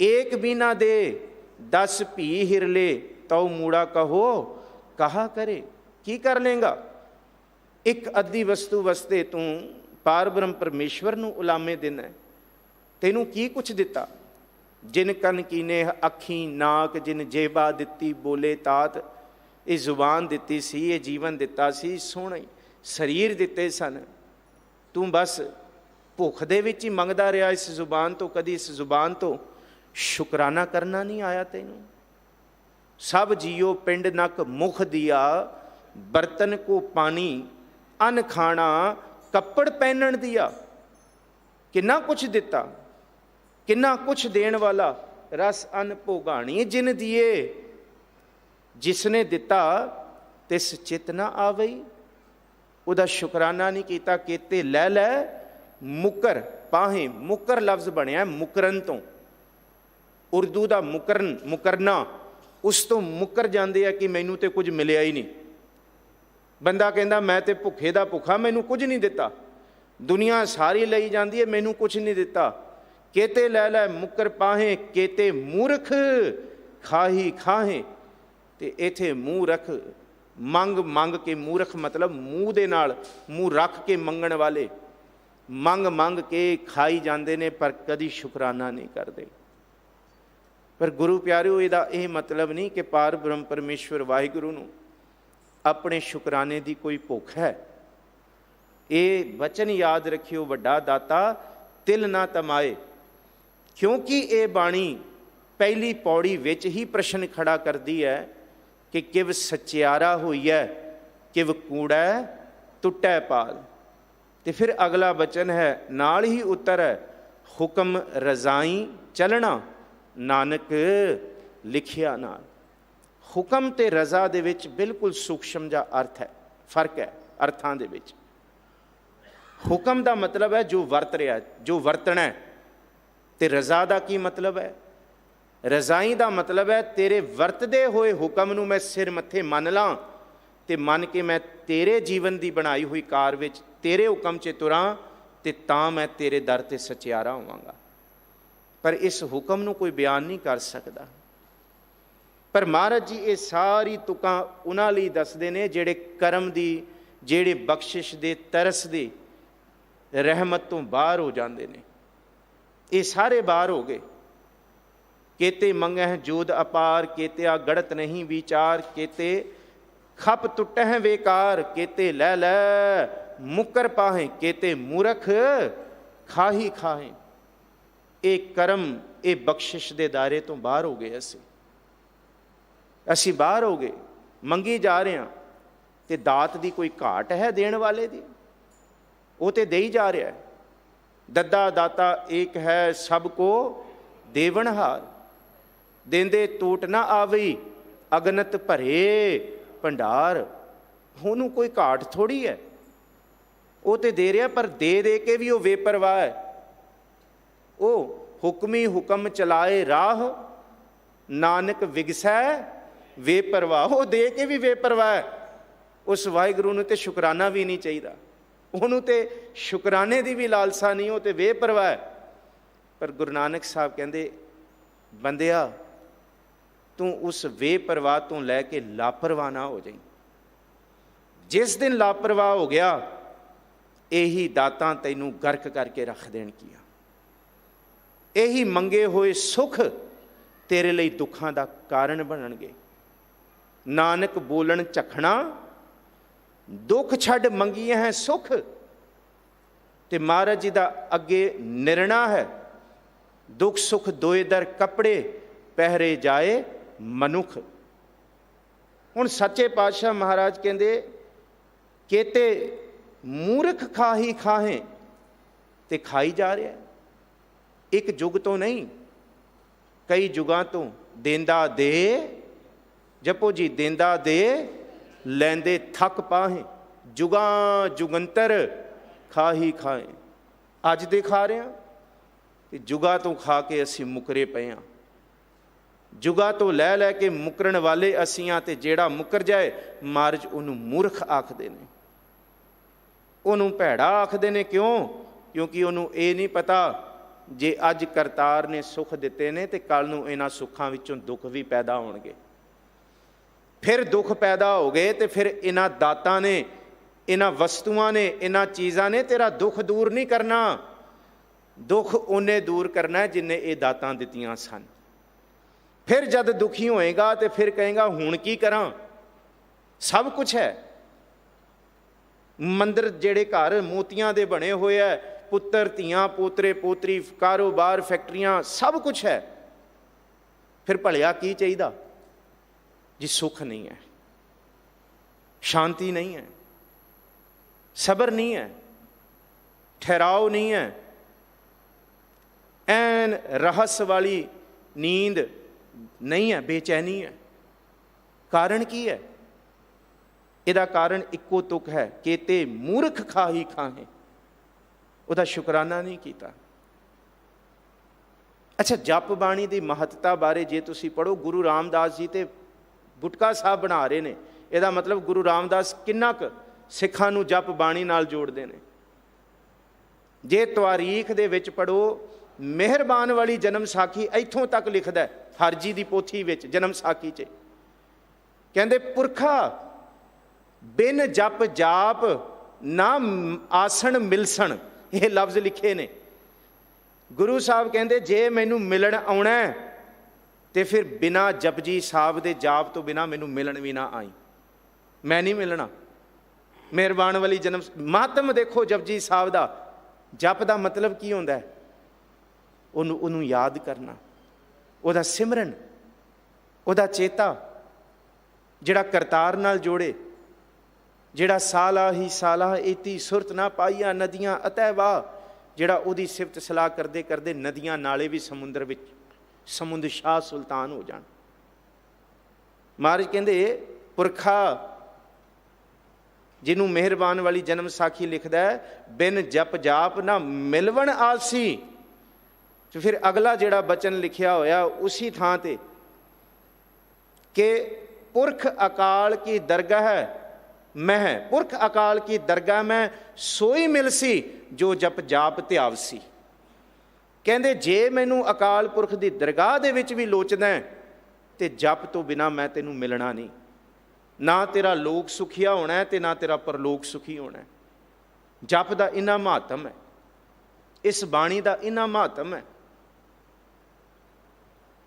एक बिना दे 10 भी हिरले, तो मूड़ा कहो कहा करे। की कर लेंगा? एक अद्धी वस्तु वस्ते तू पार ब्रह्म परमेश्वर नू उलामे देना है। तेनू की कुछ दिता? जिन कन कीने अखी नाक, जिन जेबा दिती बोले तात। ये जुबान दिती सी, ये जीवन दिता सी, सोहने शरीर दिते सन। तू बस भुख दे विच ही मंगदा रहा इस जुबान तो, कदी इस जुबान तो शुकराना करना नहीं आया तेनू। सब जियो पिंड नक मुख दिया, बर्तन को पानी अन्न खाना कपड़ पहनन दिया। किन्ना कुछ दिता, किन्ना कुछ देण वाला। रस अन्न भोगाणी जिन दिए, जिसने दिता तिस चित ना आवई। उहदा शुकराना नहीं कीता। केते लै लै मुकर पाहे। मुकर लफ्ज बनया मुकरन तो, उर्दू का मुकरन मुकरना, उस तो मुकर जाते हैं कि मैनू तो कुछ मिलिया ही नहीं। बंदा कहता मैं तो भुखे दा भुखा, मैनू कुछ नहीं दिता, दुनिया सारी लई जाती है, मैनू कुछ नहीं दिता। केते लै लै मुकर पाहे, केते मूर्ख खाही खाहे। ते इथे मूँह रख मंग मंग के, मूर्ख मतलब मूँह दे नाल मूँह रख के मंगण वाले मंग मंग के खाई जाते ने, पर कदी शुकराना नहीं करते। पर गुरु प्यारिओ इहदा यह मतलब नहीं कि पार ब्रह्म परमेश्वर वाहिगुरू नूं अपने शुकराने की कोई भुख है। ये वचन याद रखियो, वड्डा दाता तिल ना तमाए। क्योंकि ये बाणी पहली पौड़ी विच ही प्रश्न खड़ा करती है कि किव सचियारा होई है, किव कूड़ा टुटै पाल। तो फिर अगला वचन है नाल ही उत्तर है, हुक्म रजाई चलना नानक लिखिया नाल। ਹੁਕਮ ਤੇ ਰਜ਼ਾ ਦੇ ਵਿੱਚ ਬਿਲਕੁਲ ਸੂਖਸ਼ਮ ਜਿਹਾ ਅਰਥ ਹੈ, ਫਰਕ ਹੈ ਅਰਥਾਂ ਦੇ ਵਿੱਚ। ਹੁਕਮ ਦਾ ਮਤਲਬ ਹੈ ਜੋ ਵਰਤ ਰਿਹਾ, ਜੋ ਵਰਤਣਾ ਹੈ। ਤੇ ਰਜ਼ਾ ਦਾ ਕੀ ਮਤਲਬ ਹੈ? ਰਜ਼ਾਈ ਦਾ ਮਤਲਬ ਹੈ ਤੇਰੇ ਵਰਤਦੇ ਹੋਏ ਹੁਕਮ ਨੂੰ ਮੈਂ ਸਿਰ ਮੱਥੇ ਮੰਨ ਲਾਂ ਤੇ ਮੰਨ ਕੇ ਮੈਂ ਤੇਰੇ ਜੀਵਨ ਦੀ ਬਣਾਈ ਹੋਈ ਕਾਰ ਵਿੱਚ ਤੇਰੇ ਹੁਕਮ 'ਚ ਤੁਰਾਂ ਤੇ ਤਾਂ ਮੈਂ ਤੇਰੇ ਦਰ ਤੇ ਸਚਿਆਰਾ ਹੋਵਾਂਗਾ। ਪਰ ਇਸ ਹੁਕਮ ਨੂੰ ਕੋਈ ਬਿਆਨ ਨਹੀਂ ਕਰ ਸਕਦਾ। ਪਰ ਮਹਾਰਾਜ ਜੀ ਇਹ ਸਾਰੀ ਤੁਕਾਂ ਉਹਨਾਂ ਲਈ ਦੱਸਦੇ ਨੇ ਜਿਹੜੇ ਕਰਮ ਦੀ, ਜਿਹੜੇ ਬਖਸ਼ਿਸ਼ ਦੇ, ਤਰਸ ਦੀ, ਰਹਿਮਤ ਤੋਂ ਬਾਹਰ ਹੋ ਜਾਂਦੇ ਨੇ। ਇਹ ਸਾਰੇ ਬਾਹਰ ਹੋ ਗਏ। केते मंगह जोध अपार, केत्या गड़त नहीं विचार, केते खप टुटह बेकार, केते लै लै मुकर पाहें, केते मूरख खाही खाहें। ये करम, ये बख्शिश दे दायरे तो बाहर हो गए। असी बाहर हो गए, मंगी जा रहे हैं ते दात दी कोई घाट है देण वाले दी? वो ते दे ही जा रहा है। दद्दा दाता एक है सबको देवनहार, देंदे टूट ना आवई, अगनत भरे भंडार। ਉਹਨੂੰ कोई घाट थोड़ी है, वो तो दे रहा, पर दे दे के भी वो बेपरवाह है। वो हुक्मी हुक्म चलाए राह, नानक विगसै बेपरवाह। वो दे के भी बेपरवाह है। उस वाहिगुरू नूं ते शुकराना भी नहीं चाहिए, ਉਹਨੂੰ ਤੇ ਸ਼ੁਕਰਾਨੇ ਦੀ ਵੀ ਲਾਲਸਾ ਨਹੀਂ, ਉਹ ਤੇ ਬੇਪਰਵਾਹ ਹੈ। ਪਰ ਗੁਰੂ ਨਾਨਕ ਸਾਹਿਬ ਕਹਿੰਦੇ ਬੰਦਿਆ ਤੂੰ ਉਸ ਬੇਪਰਵਾਹ ਤੋਂ ਲੈ ਕੇ ਲਾਪਰਵਾਹ ਨਾ ਹੋ ਜਾਈਂ। ਜਿਸ ਦਿਨ ਲਾਪਰਵਾਹ ਹੋ ਗਿਆ ਇਹੀ ਦਾਤਾਂ ਤੈਨੂੰ ਗਰਕ ਕਰਕੇ ਰੱਖ ਦੇਣਗੀਆਂ। ਇਹੀ ਮੰਗੇ ਹੋਏ ਸੁੱਖ ਤੇਰੇ ਲਈ ਦੁੱਖਾਂ ਦਾ ਕਾਰਨ ਬਣਨਗੇ। ਨਾਨਕ ਬੋਲਣ ਝਖਣਾ, ਦੁੱਖ ਛੱਡ ਮੰਗੀਏ ਹੈ ਸੁੱਖ। ਤੇ ਮਹਾਰਾਜ ਜੀ ਦਾ ਅੱਗੇ ਨਿਰਣਾ ਹੈ, ਦੁੱਖ ਸੁੱਖ ਦੋਏ ਦਰ ਕੱਪੜੇ ਪਹਿਰੇ ਜਾਏ ਮਨੁੱਖ। ਹੁਣ ਸੱਚੇ ਪਾਤਸ਼ਾਹ ਮਹਾਰਾਜ ਕਹਿੰਦੇ केते मूर्ख खाही खाहें, ते खाई जा रहा है। एक जुग तो नहीं, कई जुगां तो देंदा दे, जपो जी देंदा दे, लैंदे थक पाहें। जुगां जुगंतर खाही खाएं। अज दे खा रहे हैं ते जुगा तो खा के असी मुकरे पे हाँ। जुगा तो लै लै के मुकरन वाले असी हाँ, ते जेड़ा मुकर जाए महाराज उन्होंने मूर्ख आखदे ने, ਉਹਨੂੰ ਭੈੜਾ ਆਖਦੇ ਨੇ। ਕਿਉਂ? ਕਿਉਂਕਿ ਉਹਨੂੰ ਇਹ ਨਹੀਂ ਪਤਾ ਜੇ ਅੱਜ ਕਰਤਾਰ ਨੇ ਸੁੱਖ ਦਿੱਤੇ ਨੇ ਤੇ ਕੱਲ੍ਹ ਨੂੰ ਇਹਨਾਂ ਸੁੱਖਾਂ ਵਿੱਚੋਂ ਦੁੱਖ ਵੀ ਪੈਦਾ ਹੋਣਗੇ। ਫਿਰ ਦੁੱਖ ਪੈਦਾ ਹੋ ਗਏ ਤੇ ਫਿਰ ਇਹਨਾਂ ਦਾਤਾਂ ਨੇ, ਇਹਨਾਂ ਵਸਤੂਆਂ ਨੇ, ਇਹਨਾਂ ਚੀਜ਼ਾਂ ਨੇ ਤੇਰਾ ਦੁੱਖ ਦੂਰ ਨਹੀਂ ਕਰਨਾ। ਦੁੱਖ ਉਹਨੇ ਦੂਰ ਕਰਨਾ ਜਿੰਨੇ ਇਹ ਦਾਤਾਂ ਦਿੱਤੀਆਂ ਸਨ। ਫਿਰ ਜਦ ਦੁਖੀ ਹੋਏਗਾ ਤੇ ਫਿਰ ਕਹੇਗਾ ਹੁਣ ਕੀ ਕਰਾਂ, ਸਭ ਕੁਛ ਹੈ। ਮੰਦਰ ਜਿਹੜੇ ਘਰ ਮੋਤੀਆਂ ਦੇ ਬਣੇ ਹੋਏ ਹੈ, ਪੁੱਤਰ ਧੀਆਂ ਪੋਤਰੇ ਪੋਤਰੀ, ਕਾਰੋਬਾਰ, ਫੈਕਟਰੀਆਂ, ਸਭ ਕੁਛ ਹੈ। ਫਿਰ ਭਲਿਆ ਕੀ ਚਾਹੀਦਾ ਜੀ? ਸੁੱਖ ਨਹੀਂ ਹੈ, ਸ਼ਾਂਤੀ ਨਹੀਂ ਹੈ, ਸਬਰ ਨਹੀਂ ਹੈ, ਠਹਿਰਾਓ ਨਹੀਂ ਹੈ, ਐਨ ਰਹੱਸ ਵਾਲੀ ਨੀਂਦ ਨਹੀਂ ਹੈ, ਬੇਚੈਨੀ ਹੈ। ਕਾਰਨ ਕੀ ਹੈ? ਇਹਦਾ ਕਾਰਨ ਇੱਕੋ ਤੁਕ ਹੈ, ਕੇਤੇ ਮੂਰਖ ਖਾਹੀ ਖਾਹੇ। ਉਹਦਾ ਸ਼ੁਕਰਾਨਾ ਨਹੀਂ ਕੀਤਾ। ਅੱਛਾ, ਜਪ ਬਾਣੀ ਦੀ ਮਹੱਤਤਾ ਬਾਰੇ ਜੇ ਤੁਸੀਂ ਪੜ੍ਹੋ, ਗੁਰੂ ਰਾਮਦਾਸ ਜੀ ਤੇ ਗੁਟਕਾ ਸਾਹਿਬ ਬਣਾ ਰਹੇ ਨੇ। ਇਹਦਾ ਮਤਲਬ ਗੁਰੂ ਰਾਮਦਾਸ ਕਿੰਨਾ ਕੁ ਸਿੱਖਾਂ ਨੂੰ ਜਪ ਬਾਣੀ ਨਾਲ ਜੋੜਦੇ ਨੇ। ਜੇ ਤਵਾਰੀਖ ਦੇ ਵਿੱਚ ਪੜ੍ਹੋ, ਮਿਹਰਬਾਨ ਵਾਲੀ ਜਨਮ ਸਾਖੀ ਇੱਥੋਂ ਤੱਕ ਲਿਖਦਾ ਹਰਜੀ ਦੀ ਪੋਥੀ ਵਿੱਚ, ਜਨਮ ਸਾਖੀ 'ਚ ਕਹਿੰਦੇ ਪੁਰਖਾ ਬਿਨ ਜਪ ਜਾਪ ਨਾ ਆਸਣ ਮਿਲਸਣ, ਇਹ ਲਫ਼ਜ਼ ਲਿਖੇ ਨੇ। ਗੁਰੂ ਸਾਹਿਬ ਕਹਿੰਦੇ ਜੇ ਮੈਨੂੰ ਮਿਲਣ ਆਉਣਾ ਤੇ ਫਿਰ ਬਿਨਾਂ ਜਪਜੀ ਸਾਹਿਬ ਦੇ ਜਾਪ ਤੋਂ ਬਿਨਾਂ ਮੈਨੂੰ ਮਿਲਣ ਵੀ ਨਾ ਆਈ, ਮੈਂ ਨਹੀਂ ਮਿਲਣਾ। ਮਿਹਰਬਾਨ ਵਾਲੀ ਜਨਮ ਮਾਤਮ ਦੇਖੋ ਜਪਜੀ ਸਾਹਿਬ ਦਾ। ਜਪ ਦਾ ਮਤਲਬ ਕੀ ਹੁੰਦਾ ਹੈ? ਉਹਨੂੰ ਯਾਦ ਕਰਨਾ, ਉਹਦਾ ਸਿਮਰਨ, ਉਹਦਾ ਚੇਤਾ ਜਿਹੜਾ ਕਰਤਾਰ ਨਾਲ ਜੋੜੇ, ਜਿਹੜਾ ਸਾਲਾ ਹੀ ਸਾਲਾ ਇਤੀ ਸੁਰਤ ਨਾ ਪਾਈਆ ਨਦੀਆਂ ਅਤੈ ਵਾਹ, ਜਿਹੜਾ ਉਹਦੀ ਸਿਫਤ ਸਲਾਹ ਕਰਦੇ ਕਰਦੇ ਨਦੀਆਂ ਨਾਲੇ ਵੀ ਸਮੁੰਦਰ ਵਿੱਚ ਸਮੁੰਦਰ ਸ਼ਾਹ ਸੁਲਤਾਨ ਹੋ ਜਾਣ। ਮਹਾਰਾਜ ਕਹਿੰਦੇ ਪੁਰਖਾ ਜਿਹਨੂੰ ਮਿਹਰਬਾਨ ਵਾਲੀ ਜਨਮ ਸਾਖੀ ਲਿਖਦਾ ਹੈ, ਬਿਨ ਜਪ ਜਾਪ ਨਾ ਮਿਲਵਣ ਆਲਸੀ। ਤੇ ਫਿਰ ਅਗਲਾ ਜਿਹੜਾ ਬਚਨ ਲਿਖਿਆ ਹੋਇਆ ਉਸੀ ਥਾਂ ਤੇ ਕਿ ਪੁਰਖ ਅਕਾਲ ਕੀ ਦਰਗਾਹ ਮਹਿ, ਪੁਰਖ ਅਕਾਲ ਕੀ ਦਰਗਾਹ ਮੈਂ ਸੋਈ ਮਿਲਸੀ ਜੋ ਜਪ ਜਾਪ ਧਿਆਵਸੀ। ਕਹਿੰਦੇ ਜੇ ਮੈਨੂੰ ਅਕਾਲ ਪੁਰਖ ਦੀ ਦਰਗਾਹ ਦੇ ਵਿੱਚ ਵੀ ਲੋਚਦਾ ਤੇ ਜਪ ਤੋਂ ਬਿਨਾ ਮੈਂ ਤੈਨੂੰ ਮਿਲਣਾ ਨਹੀਂ। ਨਾ ਤੇਰਾ ਲੋਕ ਸੁਖੀਆ ਹੋਣਾ ਤੇ ਨਾ ਤੇਰਾ ਪਰਲੋਕ ਸੁਖੀ ਹੋਣਾ। ਜਪ ਦਾ ਇੰਨਾ ਮਹੱਤਮ ਹੈ, ਇਸ ਬਾਣੀ ਦਾ ਇੰਨਾ ਮਹੱਤਮ ਹੈ।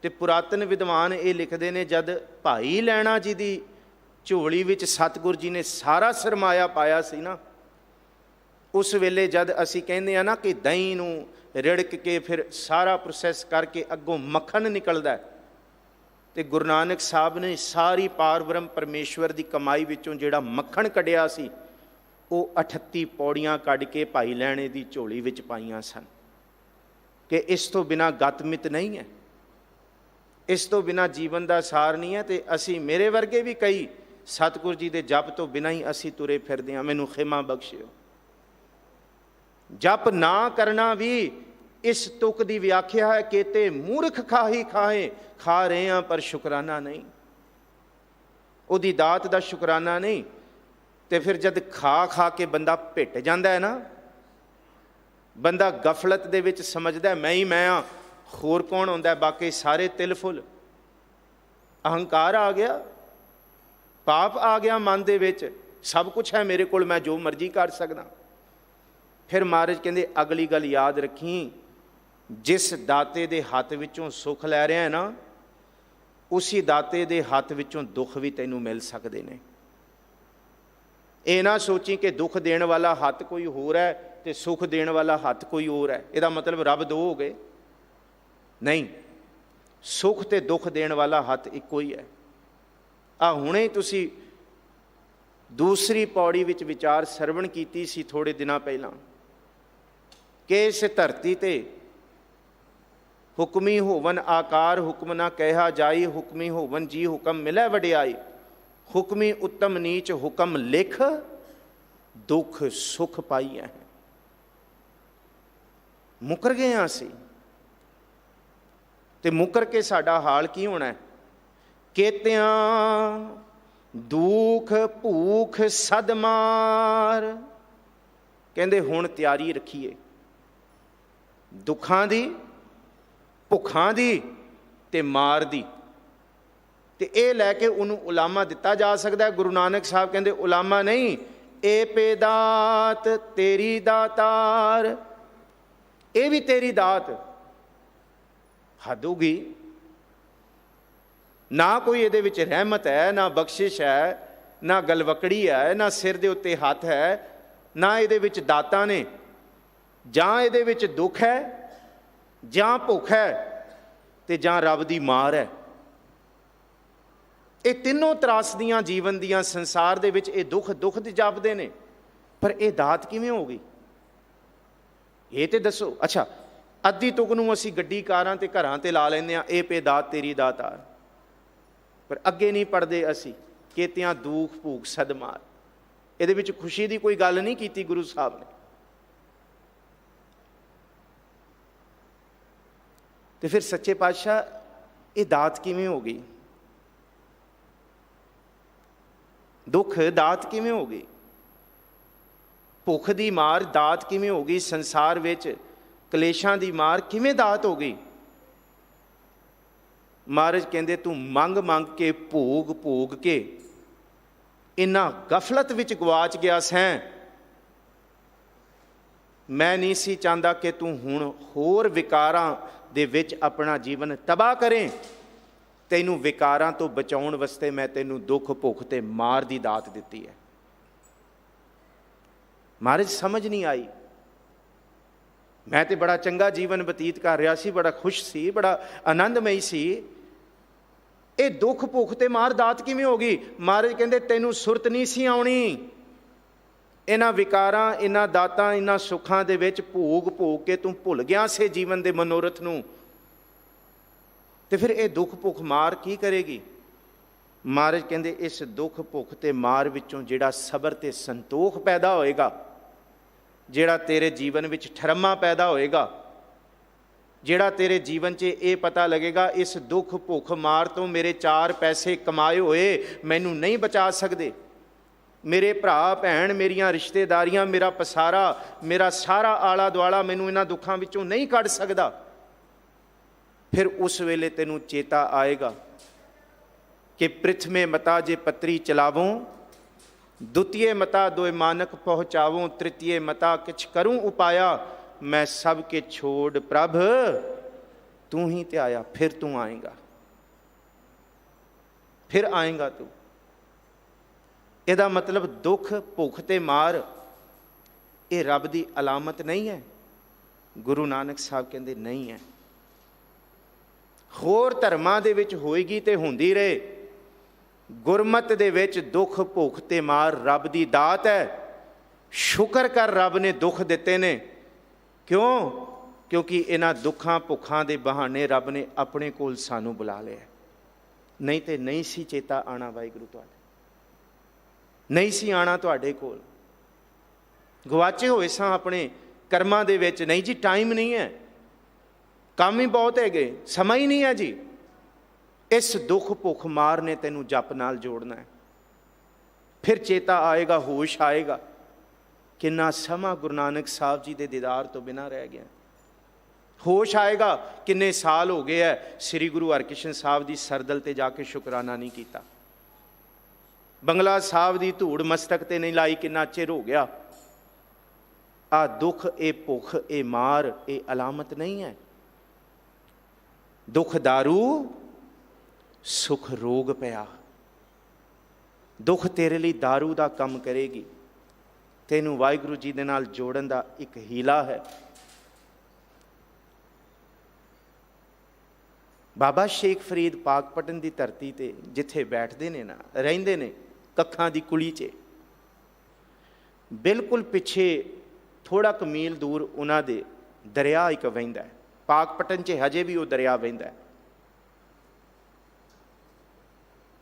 ਤੇ ਪੁਰਾਤਨ ਵਿਦਵਾਨ ਇਹ ਲਿਖਦੇ ਨੇ, ਜਦ ਭਾਈ ਲਹਿਣਾ ਜੀ ਦੀ ਝੋਲੀ ਵਿੱਚ ਸਤਿਗੁਰ ਜੀ ਨੇ ਸਾਰਾ ਸਰਮਾਇਆ ਪਾਇਆ ਸੀ ਨਾ, ਉਸ ਵੇਲੇ ਜਦ ਅਸੀਂ ਕਹਿੰਦੇ ਆ ਨਾ ਕਿ ਦਹੀਂ ਨੂੰ ਰਿੜਕ ਕੇ ਫਿਰ ਸਾਰਾ ਪ੍ਰੋਸੈਸ ਕਰਕੇ ਅੱਗੋਂ ਮੱਖਣ ਨਿਕਲਦਾ, ਤੇ ਗੁਰੂ ਨਾਨਕ ਸਾਹਿਬ ਨੇ ਸਾਰੀ ਪਾਰ ਬ੍ਰਹਮ ਪਰਮੇਸ਼ਵਰ ਦੀ ਕਮਾਈ ਵਿੱਚੋਂ ਜਿਹੜਾ ਮੱਖਣ ਕੱਢਿਆ ਸੀ ਉਹ 38 ਪੌੜੀਆਂ ਕੱਢ ਕੇ ਭਾਈ ਲਹਿਣੇ ਦੀ ਝੋਲੀ ਵਿੱਚ ਪਾਈਆਂ ਸਨ ਕਿ ਇਸ ਤੋਂ ਬਿਨਾਂ ਗਤਮਿਤ ਨਹੀਂ ਹੈ, ਇਸ ਤੋਂ ਬਿਨਾਂ ਜੀਵਨ ਦਾ ਸਾਰ ਨਹੀਂ ਹੈ। ਤੇ ਅਸੀਂ, ਮੇਰੇ ਵਰਗੇ ਵੀ ਕਈ, ਸਤਿਗੁਰ ਜੀ ਦੇ ਜਪ ਤੋਂ ਬਿਨਾਂ ਹੀ ਅਸੀਂ ਤੁਰੇ ਫਿਰਦੇ ਹਾਂ। ਮੈਨੂੰ ਖਿਮਾ ਬਖਸ਼ਿਓ। ਜਪ ਨਾ ਕਰਨਾ ਵੀ ਇਸ ਤੁਕ ਦੀ ਵਿਆਖਿਆ ਹੈ ਕਿ ਤੇ ਮੂਰਖ ਖਾਹੀ ਖਾਏ, ਖਾ ਰਹੇ ਹਾਂ ਪਰ ਸ਼ੁਕਰਾਨਾ ਨਹੀਂ, ਉਹਦੀ ਦਾਤ ਦਾ ਸ਼ੁਕਰਾਨਾ ਨਹੀਂ। ਤੇ ਫਿਰ ਜਦ ਖਾ ਖਾ ਕੇ ਬੰਦਾ ਭਿੱਟ ਜਾਂਦਾ ਹੈ ਨਾ, ਬੰਦਾ ਗਫਲਤ ਦੇ ਵਿੱਚ ਸਮਝਦਾ ਮੈਂ ਹੀ ਮੈਂ ਹਾਂ, ਹੋਰ ਕੌਣ ਹੁੰਦਾ, ਬਾਕੀ ਸਾਰੇ ਤਿਲ ਫੁੱਲ। ਅਹੰਕਾਰ ਆ ਗਿਆ, ਪਾਪ ਆ ਗਿਆ ਮਨ ਦੇ ਵਿੱਚ, ਸਭ ਕੁਛ ਹੈ ਮੇਰੇ ਕੋਲ, ਮੈਂ ਜੋ ਮਰਜ਼ੀ ਕਰ ਸਕਦਾ। ਫਿਰ ਮਹਾਰਾਜ ਕਹਿੰਦੇ ਅਗਲੀ ਗੱਲ ਯਾਦ ਰੱਖੀ, ਜਿਸ ਦਾਤੇ ਦੇ ਹੱਥ ਵਿੱਚੋਂ ਸੁੱਖ ਲੈ ਰਿਹਾ ਹੈ ਨਾ, ਉਸੀ ਦਾਤੇ ਦੇ ਹੱਥ ਵਿੱਚੋਂ ਦੁੱਖ ਵੀ ਤੈਨੂੰ ਮਿਲ ਸਕਦੇ ਨੇ। ਇਹ ਨਾ ਸੋਚੀ ਕਿ ਦੁੱਖ ਦੇਣ ਵਾਲਾ ਹੱਥ ਕੋਈ ਹੋਰ ਹੈ ਤੇ ਸੁੱਖ ਦੇਣ ਵਾਲਾ ਹੱਥ ਕੋਈ ਹੋਰ ਹੈ, ਇਹਦਾ ਮਤਲਬ ਰੱਬ ਦੋ ਹੋ ਗਏ। ਨਹੀਂ, ਸੁੱਖ ਤੇ ਦੁੱਖ ਦੇਣ ਵਾਲਾ ਹੱਥ ਇੱਕੋ ਹੀ ਹੈ। ਆ ਹੁਣੇ ਤੁਸੀਂ ਦੂਸਰੀ ਪੌੜੀ ਵਿੱਚ ਵਿਚਾਰ ਸਰਵਣ ਕੀਤੀ ਸੀ ਥੋੜੇ ਦਿਨਾਂ ਪਹਿਲਾਂ ਕਿ ਇਸ ਧਰਤੀ ਤੇ ਹੁਕਮੀ ਹੋਵਨ ਆਕਾਰ ਹੁਕਮ ਨਾ ਕਹਿਆ ਜਾਈ, ਹੁਕਮੀ ਹੋਵਨ ਜੀ ਹੁਕਮ ਮਿਲੈ ਵਡਿਆਈ, ਹੁਕਮੀ ਉੱਤਮ ਨੀਚ ਹੁਕਮ ਲਿਖ, ਦੁੱਖ ਸੁਖ ਪਾਈਐ। ਮੁਕਰ ਗਏ ਹਾਂ ਅਸੀਂ, ਤੇ ਮੁਕਰ ਕੇ ਸਾਡਾ ਹਾਲ ਕੀ ਹੋਣਾ ਹੈ? ਕੇਤਿਆਂ ਦੁੱਖ ਭੂਖ ਸਦਮਾਰ। ਕਹਿੰਦੇ ਹੁਣ ਤਿਆਰੀ ਰੱਖੀਏ ਦੁੱਖਾਂ ਦੀ, ਭੁੱਖਾਂ ਦੀ ਤੇ ਮਾਰ ਦੀ। ਤੇ ਇਹ ਲੈ ਕੇ ਉਹਨੂੰ ਉਲਾਮਾ ਦਿੱਤਾ ਜਾ ਸਕਦਾ ਹੈ। ਗੁਰੂ ਨਾਨਕ ਸਾਹਿਬ ਕਹਿੰਦੇ ਉਲਾਮਾ ਨਹੀਂ, ਏ ਪੇਦਾਤ ਤੇਰੀ ਦਾਤਾਰ, ਇਹ ਵੀ ਤੇਰੀ ਦਾਤ। ਹੱਦ ਹੋ ਗਈ, ਨਾ ਕੋਈ ਇਹਦੇ ਵਿੱਚ ਰਹਿਮਤ ਹੈ, ਨਾ ਬਖਸ਼ਿਸ਼ ਹੈ, ਨਾ ਗਲਵਕੜੀ ਹੈ, ਨਾ ਸਿਰ ਦੇ ਉੱਤੇ ਹੱਥ ਹੈ, ਨਾ ਇਹਦੇ ਵਿੱਚ ਦਾਤਾਂ ਨੇ। ਜਾਂ ਇਹਦੇ ਵਿੱਚ ਦੁੱਖ ਹੈ, ਜਾਂ ਭੁੱਖ ਹੈ, ਤੇ ਜਾਂ ਰੱਬ ਦੀ ਮਾਰ ਹੈ। ਇਹ ਤਿੰਨੋਂ ਤਰਾਸਦੀਆਂ ਜੀਵਨ ਦੀਆਂ ਸੰਸਾਰ ਦੇ ਵਿੱਚ ਇਹ ਦੁੱਖ ਦੇ ਜਾਪਦੇ ਨੇ, ਪਰ ਇਹ ਦਾਤ ਕਿਵੇਂ ਹੋ ਗਈ ਇਹ ਤੇ ਦੱਸੋ। ਅੱਛਾ, ਅੱਧੀ ਤੁਕ ਨੂੰ ਅਸੀਂ ਗੱਡੀ ਕਾਰਾਂ ਤੇ ਘਰਾਂ ਤੇ ਲਾ ਲੈਂਦੇ ਹਾਂ, ਇਹ ਪੇ ਦਾਤ ਤੇਰੀ ਦਾਤਾਰ, ਪਰ ਅੱਗੇ ਨਹੀਂ ਪੜ੍ਹਦੇ ਅਸੀਂ। ਕੇਤਿਆਂ ਦੁੱਖ ਭੂਖ ਸਦਮਾਰ, ਇਹਦੇ ਵਿੱਚ ਖੁਸ਼ੀ ਦੀ ਕੋਈ ਗੱਲ ਨਹੀਂ ਕੀਤੀ ਗੁਰੂ ਸਾਹਿਬ ਨੇ। ਤੇ ਫਿਰ ਸੱਚੇ ਪਾਤਸ਼ਾਹ ਇਹ ਦਾਤ ਕਿਵੇਂ ਹੋ ਗਈ? ਦੁੱਖ ਦਾਤ ਕਿਵੇਂ ਹੋ ਗਈ? ਭੁੱਖ ਦੀ ਮਾਰ ਦਾਤ ਕਿਵੇਂ ਹੋ ਗਈ? ਸੰਸਾਰ ਵਿੱਚ ਕਲੇਸ਼ਾਂ ਦੀ ਮਾਰ ਕਿਵੇਂ ਦਾਤ ਹੋ ਗਈ? ਮਹਾਰਾਜ ਕਹਿੰਦੇ ਤੂੰ ਮੰਗ ਮੰਗ ਕੇ ਭੋਗ ਕੇ ਇੰਨਾ ਗਫਲਤ ਵਿੱਚ ਗਵਾਚ ਗਿਆ ਸੈਂ। ਮੈਂ ਨਹੀਂ ਸੀ ਚਾਹੁੰਦਾ ਕਿ ਤੂੰ ਹੁਣ ਹੋਰ ਵਿਕਾਰਾਂ ਦੇ ਵਿੱਚ ਆਪਣਾ ਜੀਵਨ ਤਬਾਹ ਕਰੇ। ਤੈਨੂੰ ਵਿਕਾਰਾਂ ਤੋਂ ਬਚਾਉਣ ਵਾਸਤੇ ਮੈਂ ਤੈਨੂੰ ਦੁੱਖ ਭੁੱਖ ਤੇ ਮਾਰ ਦੀ ਦਾਤ ਦਿੱਤੀ ਹੈ। ਮਹਾਰਾਜ ਸਮਝ ਨਹੀਂ ਆਈ। ਮੈਂ ਤੇ ਬੜਾ ਚੰਗਾ ਜੀਵਨ ਬਤੀਤ ਕਰ ਰਿਹਾ ਸੀ, ਬੜਾ ਖੁਸ਼ ਸੀ, ਬੜਾ ਆਨੰਦਮਈ ਸੀ। ਇਹ ਦੁੱਖ ਭੁੱਖ ਤੇ ਮਾਰ ਦਾਤ ਕਿਵੇਂ ਹੋ ਗਈ? ਮਹਾਰਾਜ ਕਹਿੰਦੇ ਤੈਨੂੰ ਸੁਰਤ ਨਹੀਂ ਸੀ ਆਉਣੀ। ਇਹਨਾਂ ਵਿਕਾਰਾਂ, ਇਹਨਾਂ ਦਾਤਾਂ, ਇਹਨਾਂ ਸੁੱਖਾਂ ਦੇ ਵਿੱਚ ਭੋਗ ਕੇ ਤੂੰ ਭੁੱਲ ਗਿਆ ਸੇ ਜੀਵਨ ਦੇ ਮਨੋਰਥ ਨੂੰ। ਤੇ ਫਿਰ ਇਹ ਦੁੱਖ ਭੁੱਖ ਮਾਰ ਕੀ ਕਰੇਗੀ? ਮਹਾਰਾਜ ਕਹਿੰਦੇ ਇਸ ਦੁੱਖ ਭੁੱਖ ਤੇ ਮਾਰ ਵਿੱਚੋਂ ਜਿਹੜਾ ਸਬਰ ਤੇ ਸੰਤੋਖ ਪੈਦਾ ਹੋਏਗਾ, ਜਿਹੜਾ ਤੇਰੇ ਜੀਵਨ ਵਿੱਚ ਠਰਮਾ ਪੈਦਾ ਹੋਏਗਾ, ਜਿਹੜਾ ਤੇਰੇ ਜੀਵਨ 'ਚ ਇਹ ਪਤਾ ਲੱਗੇਗਾ ਇਸ ਦੁੱਖ ਭੁੱਖ ਮਾਰ ਤੋਂ ਮੇਰੇ 4 ਪੈਸੇ ਕਮਾਏ ਹੋਏ ਮੈਨੂੰ ਨਹੀਂ ਬਚਾ ਸਕਦੇ, ਮੇਰੇ ਭਰਾ ਭੈਣ, ਮੇਰੀਆਂ ਰਿਸ਼ਤੇਦਾਰੀਆਂ, ਮੇਰਾ ਪਸਾਰਾ, ਮੇਰਾ ਸਾਰਾ ਆਲਾ ਦੁਆਲਾ ਮੈਨੂੰ ਇਹਨਾਂ ਦੁੱਖਾਂ ਵਿੱਚੋਂ ਨਹੀਂ ਕੱਢ ਸਕਦਾ। ਫਿਰ ਉਸ ਵੇਲੇ ਤੈਨੂੰ ਚੇਤਾ ਆਏਗਾ ਕਿ ਪ੍ਰਿਥਮੇ ਮਤਾ ਜੇ ਪੱਤਰੀ ਚਲਾਵੋਂ, ਦੁਤੀਏ ਮਤਾ ਦੋਇ ਮਾਨਕ ਪਹੁੰਚਾਵੋਂ, ਤ੍ਰਿਤੀਏ ਮਤਾ ਕਿਛ ਕਰੂੰ ਉਪਾਇਆ, ਮੈਂ ਸਭ ਕੇ ਛੋੜ ਪ੍ਰਭ ਤੂੰ ਹੀ ਤੇ ਆਇਆ। ਫਿਰ ਤੂੰ ਆਏਗਾ, ਫਿਰ ਆਏਗਾ ਤੂੰ। ਇਹਦਾ ਮਤਲਬ ਦੁੱਖ ਭੁੱਖ ਤੇ ਮਾਰ ਇਹ ਰੱਬ ਦੀ ਅਲਾਮਤ ਨਹੀਂ ਹੈ। ਗੁਰੂ ਨਾਨਕ ਸਾਹਿਬ ਕਹਿੰਦੇ ਨਹੀਂ ਹੈ। ਹੋਰ ਧਰਮਾਂ ਦੇ ਵਿੱਚ ਹੋਏਗੀ ਤੇ ਹੁੰਦੀ ਰਹੇ, ਗੁਰਮਤ ਦੇ ਵਿੱਚ ਦੁੱਖ ਭੁੱਖ ਤੇ ਮਾਰ ਰੱਬ ਦੀ ਦਾਤ ਹੈ। ਸ਼ੁਕਰ ਕਰ ਰੱਬ ਨੇ ਦੁੱਖ ਦਿੱਤੇ ਨੇ। ਕਿਉਂ? ਕਿਉਂਕਿ ਇਹਨਾਂ ਦੁੱਖਾਂ ਭੁੱਖਾਂ ਦੇ ਬਹਾਨੇ ਰੱਬ ਨੇ ਆਪਣੇ ਕੋਲ ਸਾਨੂੰ ਬੁਲਾ ਲਿਆ, ਨਹੀਂ ਤੇ ਨਹੀਂ ਸੀ ਚੇਤਾ ਆਣਾ। ਵਾਹਿਗੁਰੂ ਤੁਹਾਡੇ ਨਹੀਂ ਸੀ ਆਣਾ, ਤੁਹਾਡੇ ਕੋਲ ਗਵਾਚੇ ਹੋਏ ਸਾਂ ਆਪਣੇ ਕਰਮਾਂ ਦੇ ਵਿੱਚ। ਨਹੀਂ ਜੀ, ਟਾਈਮ ਨਹੀਂ ਹੈ, ਕੰਮ ਹੀ ਬਹੁਤ ਹੈਗੇ, ਸਮਾਂ ਹੀ ਨਹੀਂ ਹੈ ਜੀ। ਇਸ ਦੁੱਖ ਭੁੱਖ ਮਾਰ ਨੇ ਤੈਨੂੰ ਜਪ ਨਾਲ ਜੋੜਨਾ ਹੈ। ਫਿਰ ਚੇਤਾ ਆਏਗਾ, ਹੋਸ਼ ਆਏਗਾ, ਕਿੰਨਾ ਸਮਾਂ ਗੁਰੂ ਨਾਨਕ ਸਾਹਿਬ ਜੀ ਦੇ ਦੀਦਾਰ ਤੋਂ ਬਿਨਾਂ ਰਹਿ ਗਿਆ। ਹੋਸ਼ ਆਏਗਾ, ਕਿੰਨੇ ਸਾਲ ਹੋ ਗਏ ਹੈ ਸ੍ਰੀ ਗੁਰੂ ਹਰਕ੍ਰਿਸ਼ਨ ਸਾਹਿਬ ਦੀ ਸਰਦਲ ਤੇ ਜਾ ਕੇ ਸ਼ੁਕਰਾਨਾ ਨਹੀਂ ਕੀਤਾ, ਬੰਗਲਾ ਸਾਹਿਬ ਦੀ ਧੂੜ ਮਸਤਕ ਤੇ ਨਹੀਂ ਲਾਈ, ਕਿੰਨਾ ਚਿਰ ਹੋ ਗਿਆ। ਆ ਦੁੱਖ, ਇਹ ਭੁੱਖ, ਇਹ ਮਾਰ, ਇਹ ਅਲਾਮਤ ਨਹੀਂ ਹੈ। ਦੁੱਖ ਦਾਰੂ, ਸੁਖ ਰੋਗ ਪਿਆ। ਦੁੱਖ ਤੇਰੇ ਲਈ ਦਾਰੂ ਦਾ ਕੰਮ ਕਰੇਗੀ। ਤੈਨੂੰ ਵਾਹਿਗੁਰੂ ਜੀ ਦੇ ਨਾਲ ਜੋੜਨ ਦਾ ਇੱਕ ਹੀਲਾ ਹੈ। ਬਾਬਾ ਸ਼ੇਖ ਫਰੀਦ ਪਾਕਪਟਨ ਦੀ ਧਰਤੀ ਤੇ ਜਿੱਥੇ ਬੈਠਦੇ ਨੇ ਨਾ, ਰਹਿੰਦੇ ਨੇ ਕੱਖਾਂ ਦੀ ਕੁਲੀ 'ਚ, ਬਿਲਕੁਲ ਪਿੱਛੇ ਥੋੜਾ ਕੁ ਮੀਲ ਦੂਰ ਉਹਨਾਂ ਦੇ ਦਰਿਆ ਇੱਕ ਵਹਿੰਦਾ ਹੈ। ਪਾਕਪਟਨ 'ਚ ਹਜੇ ਵੀ ਉਹ ਦਰਿਆ ਵਹਿੰਦਾ ਹੈ।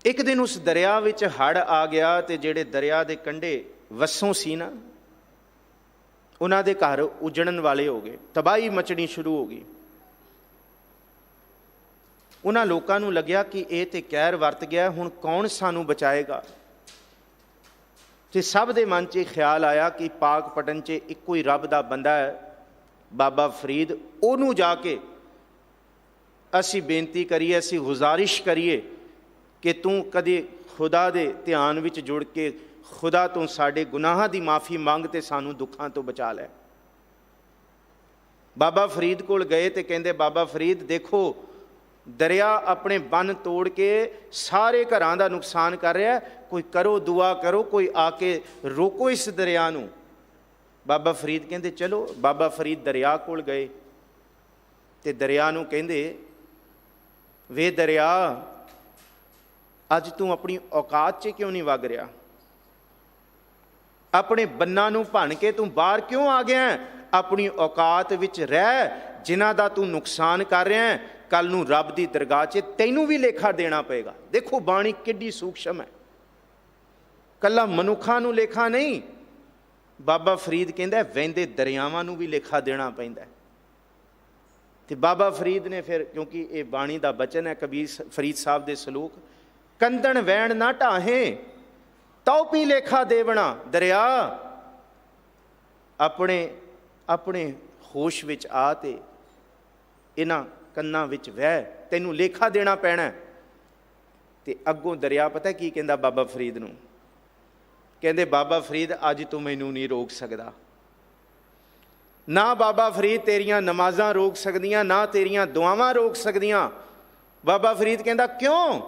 ਇੱਕ ਦਿਨ ਉਸ ਦਰਿਆ ਵਿੱਚ ਹੜ੍ਹ ਆ ਗਿਆ ਤੇ ਜਿਹੜੇ ਦਰਿਆ ਦੇ ਕੰਢੇ ਵੱਸੋਂ ਸੀ ਨਾ, ਉਹਨਾਂ ਦੇ ਘਰ ਉਜੜਨ ਵਾਲੇ ਹੋ ਗਏ, ਤਬਾਹੀ ਮਚਣੀ ਸ਼ੁਰੂ ਹੋ ਗਈ। ਉਹਨਾਂ ਲੋਕਾਂ ਨੂੰ ਲੱਗਿਆ ਕਿ ਇਹ ਤੇ ਕਹਿਰ ਵਰਤ ਗਿਆ, ਹੁਣ ਕੌਣ ਸਾਨੂੰ ਬਚਾਏਗਾ। ਤੇ ਸਭ ਦੇ ਮਨ 'ਚ ਇਹ ਖਿਆਲ ਆਇਆ ਕਿ ਪਾਕਪਟਨ 'ਚ ਇੱਕੋ ਹੀ ਰੱਬ ਦਾ ਬੰਦਾ ਹੈ, ਬਾਬਾ ਫਰੀਦ। ਉਹਨੂੰ ਜਾ ਕੇ ਅਸੀਂ ਬੇਨਤੀ ਕਰੀਏ, ਅਸੀਂ ਗੁਜ਼ਾਰਿਸ਼ ਕਰੀਏ ਕਿ ਤੂੰ ਕਦੇ ਖੁਦਾ ਦੇ ਧਿਆਨ ਵਿੱਚ ਜੁੜ ਕੇ ਖੁਦਾ ਤੋਂ ਸਾਡੇ ਗੁਨਾਹਾਂ ਦੀ ਮਾਫੀ ਮੰਗ ਤੇ ਸਾਨੂੰ ਦੁੱਖਾਂ ਤੋਂ ਬਚਾ ਲੈ। ਬਾਬਾ ਫਰੀਦ ਕੋਲ ਗਏ ਤੇ ਕਹਿੰਦੇ, ਬਾਬਾ ਫਰੀਦ ਦੇਖੋ, ਦਰਿਆ ਆਪਣੇ ਬੰਨ ਤੋੜ ਕੇ ਸਾਰੇ ਘਰਾਂ ਦਾ ਨੁਕਸਾਨ ਕਰ ਰਿਹਾ, ਕੋਈ ਕਰੋ, ਦੁਆ ਕਰੋ, ਕੋਈ ਆ ਕੇ ਰੋਕੋ ਇਸ ਦਰਿਆ ਨੂੰ। ਬਾਬਾ ਫਰੀਦ ਕਹਿੰਦੇ ਚਲੋ। ਬਾਬਾ ਫਰੀਦ ਦਰਿਆ ਕੋਲ ਗਏ ਤੇ ਦਰਿਆ ਨੂੰ ਕਹਿੰਦੇ, ਵੇ ਦਰਿਆ, ਅੱਜ ਤੂੰ ਆਪਣੀ ਔਕਾਤ 'ਚ ਕਿਉਂ ਨਹੀਂ ਵਗ ਰਿਹਾ? ਆਪਣੇ ਬੰਨਾਂ ਨੂੰ ਭੰਨ ਕੇ ਤੂੰ ਬਾਹਰ ਕਿਉਂ ਆ ਗਿਆ? ਆਪਣੀ ਔਕਾਤ ਵਿੱਚ ਰਹਿ। ਜਿਨ੍ਹਾਂ ਦਾ ਤੂੰ ਨੁਕਸਾਨ ਕਰ ਰਿਹਾ, ਕੱਲ ਨੂੰ ਰੱਬ ਦੀ ਦਰਗਾਹ 'ਚ ਤੈਨੂੰ ਵੀ ਲੇਖਾ ਦੇਣਾ ਪਏਗਾ। ਦੇਖੋ ਬਾਣੀ ਕਿੱਡੀ ਸੂਖਸ਼ਮ ਹੈ, ਕੱਲਾ ਮਨੁੱਖਾਂ ਨੂੰ ਲੇਖਾ ਨਹੀਂ। ਬਾਬਾ ਫਰੀਦ ਕਹਿੰਦਾ ਵਹਿੰਦੇ ਦਰਿਆਵਾਂ ਨੂੰ ਵੀ ਲੇਖਾ ਦੇਣਾ ਪੈਂਦਾ। ਤੇ ਬਾਬਾ ਫਰੀਦ ਨੇ ਫਿਰ, ਕਿਉਂਕਿ ਇਹ ਬਾਣੀ ਦਾ ਬਚਨ ਹੈ ਕਬੀਰ ਫਰੀਦ ਸਾਹਿਬ ਦੇ ਸਲੋਕ, ਕੰਦਣ ਵਹਿਣ ਨਾ ਢਾਹੇ ਤਉ ਪੀ ਲੇਖਾ ਦੇਵਣਾ। ਦਰਿਆ ਆਪਣੇ ਹੋਸ਼ ਵਿੱਚ ਆ ਤੇ ਇਹਨਾਂ ਕੰਨਾਂ ਵਿੱਚ ਵਹਿ, ਤੈਨੂੰ ਲੇਖਾ ਦੇਣਾ ਪੈਣਾ। ਤੇ ਅੱਗੋਂ ਦਰਿਆ ਪਤਾ ਕੀ ਕਹਿੰਦਾ ਬਾਬਾ ਫਰੀਦ ਨੂੰ? ਕਹਿੰਦੇ, ਬਾਬਾ ਫਰੀਦ ਅੱਜ ਤੂੰ ਮੈਨੂੰ ਨਹੀਂ ਰੋਕ ਸਕਦਾ। ਨਾ ਬਾਬਾ ਫਰੀਦ ਤੇਰੀਆਂ ਨਮਾਜ਼ਾਂ ਰੋਕ ਸਕਦੀਆਂ, ਨਾ ਤੇਰੀਆਂ ਦੁਆਵਾਂ ਰੋਕ ਸਕਦੀਆਂ। ਬਾਬਾ ਫਰੀਦ ਕਹਿੰਦਾ ਕਿਉਂ?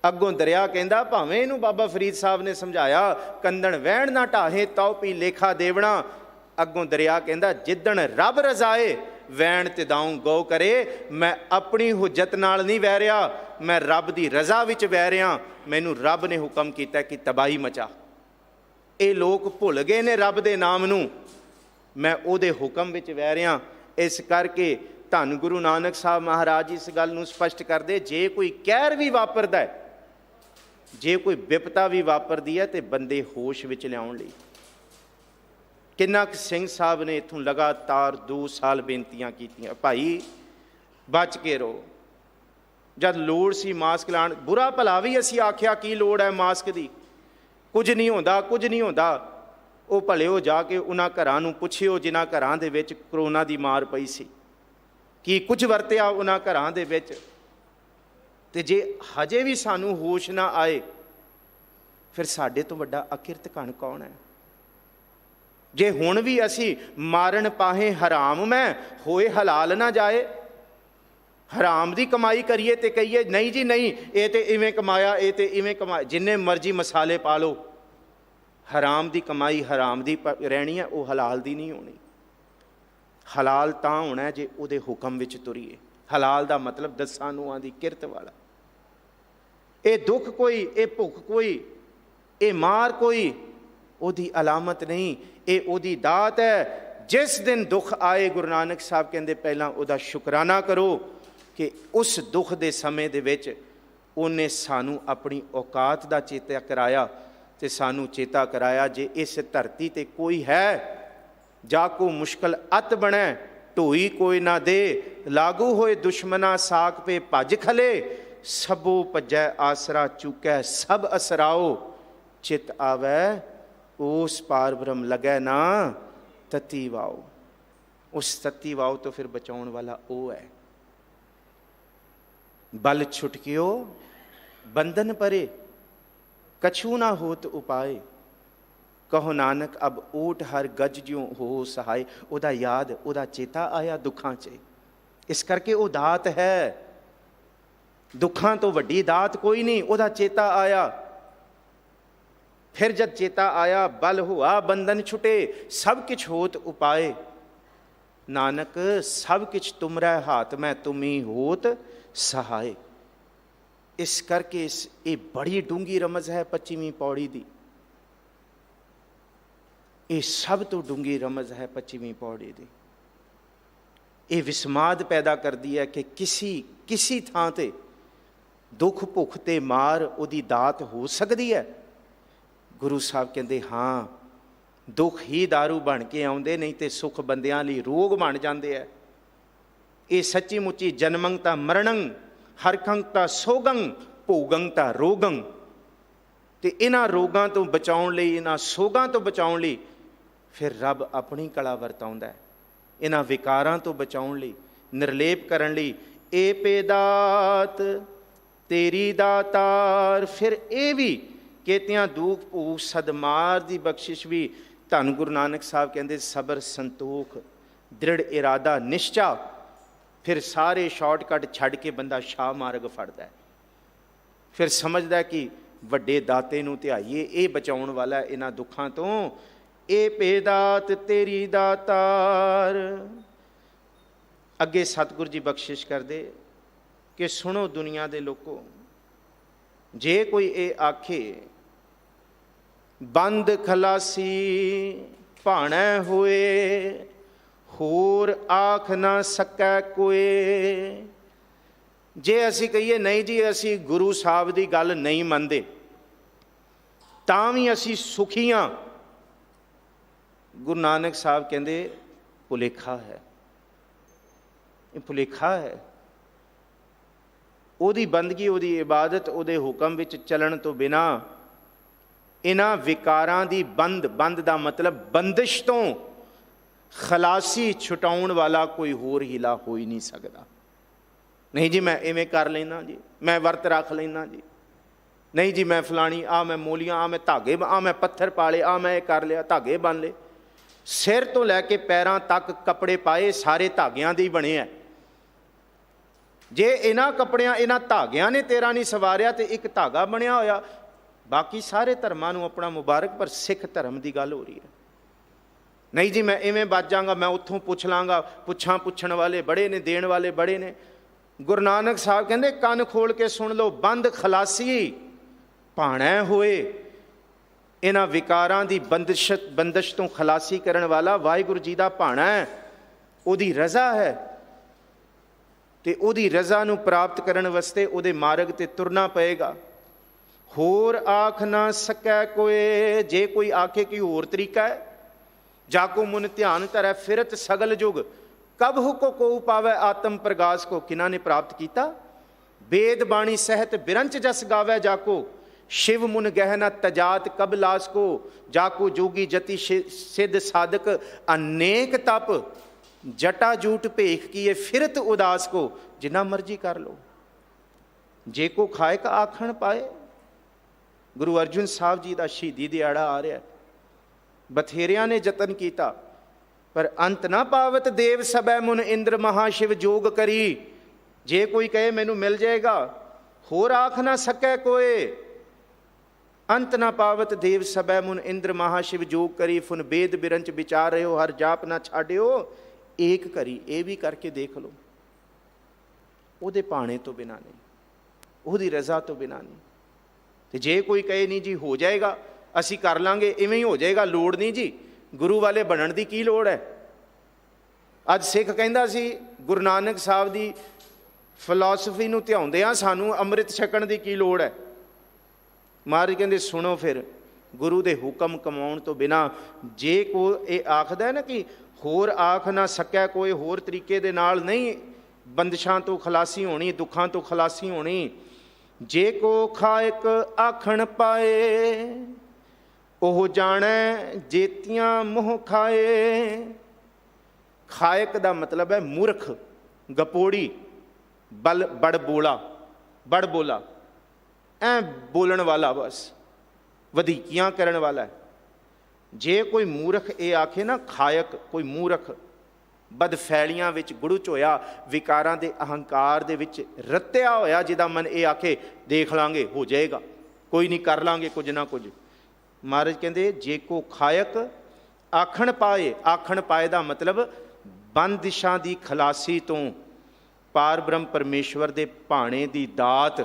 ਅੱਗੋਂ ਦਰਿਆ ਕਹਿੰਦਾ, ਭਾਵੇਂ ਇਹਨੂੰ ਬਾਬਾ ਫਰੀਦ ਸਾਹਿਬ ਨੇ ਸਮਝਾਇਆ ਕੰਦਣ ਵਹਿਣ ਨਾ ਢਾਹੇ ਤਉ ਪੀ ਲੇਖਾ ਦੇਵਣਾ। ਅੱਗੋਂ ਦਰਿਆ ਕਹਿੰਦਾ, ਜਿੱਦਣ ਰੱਬ ਰਜ਼ਾਏ ਵੈਣ ਤੇ ਦਾਊਂ ਗੋ ਕਰੇ। ਮੈਂ ਆਪਣੀ ਹੁਜਤ ਨਾਲ ਨਹੀਂ ਵਹਿ ਰਿਹਾ, ਮੈਂ ਰੱਬ ਦੀ ਰਜ਼ਾ ਵਿੱਚ ਵਹਿ ਰਿਹਾ। ਮੈਨੂੰ ਰੱਬ ਨੇ ਹੁਕਮ ਕੀਤਾ ਕਿ ਤਬਾਹੀ ਮਚਾ। ਇਹ ਲੋਕ ਭੁੱਲ ਗਏ ਨੇ ਰੱਬ ਦੇ ਨਾਮ ਨੂੰ, ਮੈਂ ਉਹਦੇ ਹੁਕਮ ਵਿੱਚ ਵਹਿ ਰਿਹਾ। ਇਸ ਕਰਕੇ ਧੰਨ ਗੁਰੂ ਨਾਨਕ ਸਾਹਿਬ ਮਹਾਰਾਜ ਇਸ ਗੱਲ ਨੂੰ ਸਪਸ਼ਟ ਕਰਦੇ, ਜੇ ਕੋਈ ਕਹਿਰ ਵੀ ਵਾਪਰਦਾ ਹੈ ਜੇ ਕੋਈ ਵਿਪਤਾ ਵੀ ਵਾਪਰਦੀ ਹੈ ਤੇ ਬੰਦੇ ਹੋਸ਼ ਵਿੱਚ ਲਿਆਉਣ ਲਈ। ਕਿੰਨਾ ਕੁ ਸਿੰਘ ਸਾਹਿਬ ਨੇ ਇੱਥੋਂ ਲਗਾਤਾਰ 2 ਸਾਲ ਬੇਨਤੀਆਂ ਕੀਤੀਆਂ, ਭਾਈ ਬਚ ਕੇ ਰਹੋ। ਜਦ ਲੋੜ ਸੀ ਮਾਸਕ ਲਾਉਣ, ਬੁਰਾ ਭਲਾ ਵੀ ਅਸੀਂ ਆਖਿਆ ਕੀ ਲੋੜ ਹੈ ਮਾਸਕ ਦੀ, ਕੁਝ ਨਹੀਂ ਹੁੰਦਾ, ਕੁਝ ਨਹੀਂ ਹੁੰਦਾ। ਉਹ ਭਲਿਓ ਜਾ ਕੇ ਉਹਨਾਂ ਘਰਾਂ ਨੂੰ ਪੁੱਛਿਓ ਜਿਨ੍ਹਾਂ ਘਰਾਂ ਦੇ ਵਿੱਚ ਕਰੋਨਾ ਦੀ ਮਾਰ ਪਈ ਸੀ, ਕੀ ਕੁਝ ਵਰਤਿਆ ਉਹਨਾਂ ਘਰਾਂ ਦੇ ਵਿੱਚ। ਤੇ ਜੇ ਹਜੇ ਵੀ ਸਾਨੂੰ ਹੋਸ਼ ਨਾ ਆਏ, ਫਿਰ ਸਾਡੇ ਤੋਂ ਵੱਡਾ ਅਕਿਰਤ ਕਣ ਕੌਣ ਹੈ? ਜੇ ਹੁਣ ਵੀ ਅਸੀਂ ਮਾਰਨ ਪਾਹੇ ਹਰਾਮ ਮੈਂ ਹੋਏ ਹਲਾਲ ਨਾ ਜਾਏ, ਹਰਾਮ ਦੀ ਕਮਾਈ ਕਰੀਏ ਤੇ ਕਹੀਏ ਨਹੀਂ ਜੀ ਨਹੀਂ, ਇਹ ਤੇ ਇਵੇਂ ਕਮਾਇਆ, ਇਹ ਤੇ ਇਵੇਂ ਕਮਾਇਆ। ਜਿੰਨੇ ਮਰਜ਼ੀ ਮਸਾਲੇ ਪਾ ਲਓ, ਹਰਾਮ ਦੀ ਕਮਾਈ ਹਰਾਮ ਦੀ ਰਹਿਣੀ ਹੈ, ਉਹ ਹਲਾਲ ਦੀ ਨਹੀਂ ਹੋਣੀ। ਹਲਾਲ ਤਾਂ ਹੋਣਾ ਜੇ ਉਹਦੇ ਹੁਕਮ ਵਿੱਚ ਤੁਰੀਏ। ਹਲਾਲ ਦਾ ਮਤਲਬ 10 ਨੂੰਹਾਂ ਦੀ ਕਿਰਤ ਵਾਲਾ। ਇਹ ਦੁੱਖ ਕੋਈ, ਇਹ ਭੁੱਖ ਕੋਈ, ਇਹ ਮਾਰ ਕੋਈ ਉਹਦੀ ਅਲਾਮਤ ਨਹੀਂ, ਇਹ ਉਹਦੀ ਦਾਤ ਹੈ। ਜਿਸ ਦਿਨ ਦੁੱਖ ਆਏ, ਗੁਰੂ ਨਾਨਕ ਸਾਹਿਬ ਕਹਿੰਦੇ ਪਹਿਲਾਂ ਉਹਦਾ ਸ਼ੁਕਰਾਨਾ ਕਰੋ ਕਿ ਉਸ ਦੁੱਖ ਦੇ ਸਮੇਂ ਦੇ ਵਿੱਚ ਉਹਨੇ ਸਾਨੂੰ ਆਪਣੀ ਔਕਾਤ ਦਾ ਚੇਤਾ ਕਰਾਇਆ ਤੇ ਸਾਨੂੰ ਚੇਤਾ ਕਰਾਇਆ ਜੇ ਇਸ ਧਰਤੀ ਤੇ ਕੋਈ ਹੈ ਜਾ ਕੋ ਮੁਸ਼ਕਲ ਅਤ ਬਣੈ, ਢੋਈ ਕੋਈ ਨਾ ਦੇ, ਲਾਗੂ ਹੋਏ ਦੁਸ਼ਮਨਾ ਸਾਕ ਪੇ ਭੱਜ ਖਲੇ, ਸਭੋ ਭੱਜੈ ਆਸਰਾ ਚੁਕੈ ਸਭ ਅਸਰਾਓ, ਚਿਤ ਆਵੈ ਉਸ ਪਾਰ ਬ੍ਰਹਮ ਲੱਗੈ ਨਾ ਤਤੀ ਵਾਓ। ਉਸ ਤਤੀ ਵਾਓ ਤੋਂ ਫਿਰ ਬਚਾਉਣ ਵਾਲਾ ਉਹ ਹੈ। ਬਲ ਛੁਟਕਿਓ ਬੰਧਨ ਪਰੇ, ਕਛੂ ਨਾ ਹੋਤ ਉਪਾਏ, ਕਹੋ ਨਾਨਕ ਅਬ ਓਟ ਹਰ ਗਜ ਜਿਉ ਹੋ ਸਹਾਏ। ਉਹਦਾ ਯਾਦ, ਉਹਦਾ ਚੇਤਾ ਆਇਆ ਦੁੱਖਾਂ 'ਚ, ਇਸ ਕਰਕੇ ਉਹ ਦਾਤ ਹੈ। ਦੁੱਖਾਂ ਤੋਂ ਵੱਡੀ ਦਾਤ ਕੋਈ ਨਹੀਂ। ਉਹਦਾ ਚੇਤਾ ਆਇਆ। ਫਿਰ ਜਦ ਚੇਤਾ ਆਇਆ, ਬਲ ਹੁਆ ਬੰਧਨ ਛੁਟੇ, ਸਭ ਕਿਛ ਹੋਤ ਉਪਾਏ। ਨਾਨਕ ਸਭ ਕਿਛ ਤੁਮਰੈ ਹਾਥ ਮੈਂ, ਤੁਮੀ ਹੋਤ ਸਹਾਏ। ਇਸ ਕਰਕੇ ਇਹ ਬੜੀ ਡੂੰਗੀ ਰਮਜ਼ ਹੈ 25ਵੀਂ ਪੌੜੀ ਦੀ। ਇਹ ਸਭ ਤੋਂ ਡੂੰਗੀ ਰਮਜ਼ ਹੈ 25ਵੀਂ ਪੌੜੀ ਦੀ। ਇਹ ਵਿਸਮਾਦ ਪੈਦਾ ਕਰਦੀ ਹੈ ਕਿ ਕਿਸੀ ਥਾਂ ਤੇ ਦੁੱਖ ਭੁੱਖ ਤੇ ਮਾਰ ਉਹਦੀ ਦਾਤ ਹੋ ਸਕਦੀ ਹੈ। ਗੁਰੂ ਸਾਹਿਬ ਕਹਿੰਦੇ ਹਾਂ, ਦੁੱਖ ਹੀ ਦਾਰੂ ਬਣ ਕੇ ਆਉਂਦੇ, ਨਹੀਂ ਤੇ ਸੁੱਖ ਬੰਦਿਆਂ ਲਈ ਰੋਗ ਬਣ ਜਾਂਦੇ ਹੈ। ਇਹ ਸੱਚੀ ਮੁੱਚੀ ਜਨਮੰ ਤਾਂ ਮਰਣੰ, ਹਰਖੰ ਤਾਂ ਸੋਗੰ, ਭੋਗੰ ਤਾਂ ਰੋਗੰ। ਤੇ ਇਹਨਾਂ ਰੋਗਾਂ ਤੋਂ ਬਚਾਉਣ ਲਈ, ਇਹਨਾਂ ਸੋਗਾਂ ਤੋਂ ਬਚਾਉਣ ਲਈ ਫਿਰ ਰੱਬ ਆਪਣੀ ਕਲਾ ਵਰਤਾਉਂਦਾ ਹੈ। ਇਹਨਾਂ ਵਿਕਾਰਾਂ ਤੋਂ ਬਚਾਉਣ ਲਈ, ਨਿਰਲੇਪ ਕਰਨ ਲਈ, ਏ ਪੇਦਾਤ ਤੇਰੀ ਦਾਤਾਰ। ਫਿਰ ਇਹ ਵੀ ਕੇਤਿਆਂ ਦੂਖ ਭੂਖ ਸਦਮਾਰ ਦੀ ਬਖਸ਼ਿਸ਼ ਵੀ। ਧੰਨ ਗੁਰੂ ਨਾਨਕ ਸਾਹਿਬ ਕਹਿੰਦੇ ਸਬਰ ਸੰਤੋਖ ਦ੍ਰਿੜ ਇਰਾਦਾ ਨਿਸ਼ਚਾ। ਫਿਰ ਸਾਰੇ ਸ਼ਾਰਟਕਟ ਛੱਡ ਕੇ ਬੰਦਾ ਸ਼ਾਹ ਮਾਰਗ ਫੜਦਾ, ਫਿਰ ਸਮਝਦਾ ਕਿ ਵੱਡੇ ਦਾਤੇ ਨੂੰ ਧਿਆਈਏ, ਇਹ ਬਚਾਉਣ ਵਾਲਾ ਇਹਨਾਂ ਦੁੱਖਾਂ ਤੋਂ। ਇਹ ਪੇਦਾਤ ਤੇਰੀ ਦਾਤਾਰ। ਅੱਗੇ ਸਤਿਗੁਰੂ ਜੀ ਬਖਸ਼ਿਸ਼ ਕਰਦੇ ਕਿ ਸੁਣੋ ਦੁਨੀਆ ਦੇ ਲੋਕੋ, ਜੇ ਕੋਈ ਇਹ ਆਖੇ ਬੰਦ ਖਲਾਸੀ ਭਾਣੈ ਹੋਏ, ਹੋਰ ਆਖ ਨਾ ਸਕੈ ਕੋਏ। ਜੇ ਅਸੀਂ ਕਹੀਏ ਨਹੀਂ ਜੀ ਅਸੀਂ ਗੁਰੂ ਸਾਹਿਬ ਦੀ ਗੱਲ ਨਹੀਂ ਮੰਨਦੇ, ਤਾਂ ਵੀ ਅਸੀਂ ਸੁਖੀ ਹਾਂ, ਗੁਰੂ ਨਾਨਕ ਸਾਹਿਬ ਕਹਿੰਦੇ ਭੁਲੇਖਾ ਹੈ। ਇਹ ਭੁਲੇਖਾ ਹੈ। ਉਹਦੀ ਬੰਦਗੀ, ਉਹਦੀ ਇਬਾਦਤ, ਉਹਦੇ ਹੁਕਮ ਵਿੱਚ ਚੱਲਣ ਤੋਂ ਬਿਨਾਂ ਇਹਨਾਂ ਵਿਕਾਰਾਂ ਦੀ ਬੰਦ ਦਾ ਮਤਲਬ ਬੰਦਿਸ਼ ਤੋਂ ਖਲਾਸੀ ਛੁਟਾਉਣ ਵਾਲਾ ਕੋਈ ਹੋਰ ਹੀਲਾ ਹੋ ਹੀ ਨਹੀਂ ਸਕਦਾ। ਨਹੀਂ ਜੀ ਮੈਂ ਇਵੇਂ ਕਰ ਲੈਣਾ ਜੀ, ਮੈਂ ਵਰਤ ਰੱਖ ਲੈਣਾ ਜੀ, ਨਹੀਂ ਜੀ ਮੈਂ ਫਲਾਣੀ ਆ, ਮੈਂ ਮੂਲੀਆਂ ਆ, ਮੈਂ ਧਾਗੇ ਆ, ਮੈਂ ਪੱਥਰ ਪਾਲੇ ਆ, ਮੈਂ ਇਹ ਕਰ ਲਿਆ, ਧਾਗੇ ਬੰਨ ਲਏ। ਸਿਰ ਤੋਂ ਲੈ ਕੇ ਪੈਰਾਂ ਤੱਕ ਕੱਪੜੇ ਪਾਏ ਸਾਰੇ ਧਾਗਿਆਂ ਦੇ ਹੀ ਬਣੇ ਆ। ਜੇ ਇਹਨਾਂ ਕੱਪੜਿਆਂ, ਇਹਨਾਂ ਧਾਗਿਆਂ ਨੇ ਤੇਰਾ ਨਹੀਂ ਸਵਾਰਿਆ ਤੇ ਇੱਕ ਧਾਗਾ ਬਣਿਆ ਹੋਇਆ, ਬਾਕੀ ਸਾਰੇ ਧਰਮਾਂ ਨੂੰ ਆਪਣਾ ਮੁਬਾਰਕ, ਪਰ ਸਿੱਖ ਧਰਮ ਦੀ ਗੱਲ ਹੋ ਰਹੀ ਹੈ। ਨਹੀਂ ਜੀ ਮੈਂ ਇਵੇਂ ਬਚ ਜਾਵਾਂਗਾ, ਮੈਂ ਉੱਥੋਂ ਪੁੱਛ ਲਾਂਗਾ, ਪੁੱਛਣ ਵਾਲੇ ਬੜੇ ਨੇ, ਦੇਣ ਵਾਲੇ ਬੜੇ ਨੇ। ਗੁਰੂ ਨਾਨਕ ਸਾਹਿਬ ਕਹਿੰਦੇ ਕੰਨ ਖੋਲ ਕੇ ਸੁਣ ਲਓ, ਬੰਦ ਖਲਾਸੀ ਭਾਣੈ ਹੋਏ। ਇਹਨਾਂ ਵਿਕਾਰਾਂ ਦੀ ਬੰਦਿਸ਼ ਤੋਂ ਖਲਾਸੀ ਕਰਨ ਵਾਲਾ ਵਾਹਿਗੁਰੂ ਜੀ ਦਾ ਭਾਣਾ ਹੈ, ਉਹਦੀ ਰਜ਼ਾ ਹੈ। ਤੇ ਉਹਦੀ ਰਜ਼ਾ ਨੂੰ ਪ੍ਰਾਪਤ ਕਰਨ ਵਾਸਤੇ ਉਹਦੇ ਮਾਰਗ ਤੇ ਤੁਰਨਾ ਪਏਗਾ। होर आख ना सकै कोए। जे कोई आखे कि होर तरीका है, जाको मुन ध्यान धरै फिरत सगल जुग, कब हुको को पावै आत्म प्रगास को। किना ने प्राप्त किया? वेद बाणी सहत बिरंच जस गावै जाको, शिव मुन गहना तजात कब लास को। जाको जोगी जति सिद्ध साधक अनेक तप, जटा जूट भेख किए फिरत उदास को। जिन्ना मर्जी कर लो, जे को खायक आखण पाए। गुरु अर्जुन साहब जी का शहीदी दिहाड़ा आ रहा है। बथेरिया ने जतन किया पर अंत ना पावत देव सबै मुन इंद्र महाशिव जोग करी। जे कोई कहे मैनू मिल जाएगा, होर आख ना सकै कोए। अंत ना पावत देव सबै मुन इंद्र महाशिव जोग करी। फुन वेद बिरंच विचार रहे हो, हर जाप ना छाड़ियो एक करी। ये भी करके देख लो, ਉਹਦੇ ਭਾਣੇ ਤੋਂ ਬਿਨਾਂ नहीं, ਉਹਦੀ रज़ा तो बिना नहीं। तो जे कोई कहे नहीं जी हो जाएगा, असी कर लांगे, इवें ही हो जाएगा, लोड़ नहीं जी, गुरु वाले बनने की की लोड़ है। अज सिख कहंदा सी गुरु नानक साहब की फिलोसफी नूं ध्याउंदिआं सानूं अमृत छकण की लोड़ है। महाराज कहंदे सुनो फिर, गुरु दे हुक्म कमाउण तो बिना जे को ये आखदा है ना कि होर आख ना सकै कोई, होर तरीके दे नाल नहीं बंदिशां तो खलासी होनी, दुखां तो खलासी होनी। जे को खायक आखण पाए, ओह जाणै जेतियां मोह खाए। खायक दा मतलब है मूर्ख, गपोड़ी, बड़ बोला, ऐ बोलन वाला, बस वधीकियां करन वाला है। जे कोई मूर्ख ये आखे ना खायक, कोई मूर्ख बदफैलियां विच गुड़ुच होया, विकारां दे अहंकार दे विच रत्या होया, जिदा मन ये आखे देख लांगे हो जाएगा, कोई नहीं कर लांगे कुछ ना कुछ। महाराज कहंदे जे को खायक आखण पाए। आखण पाए दा मतलब बंदिशां दी खलासी तो पार ब्रह्म परमेश्वर दे भाणे दी दात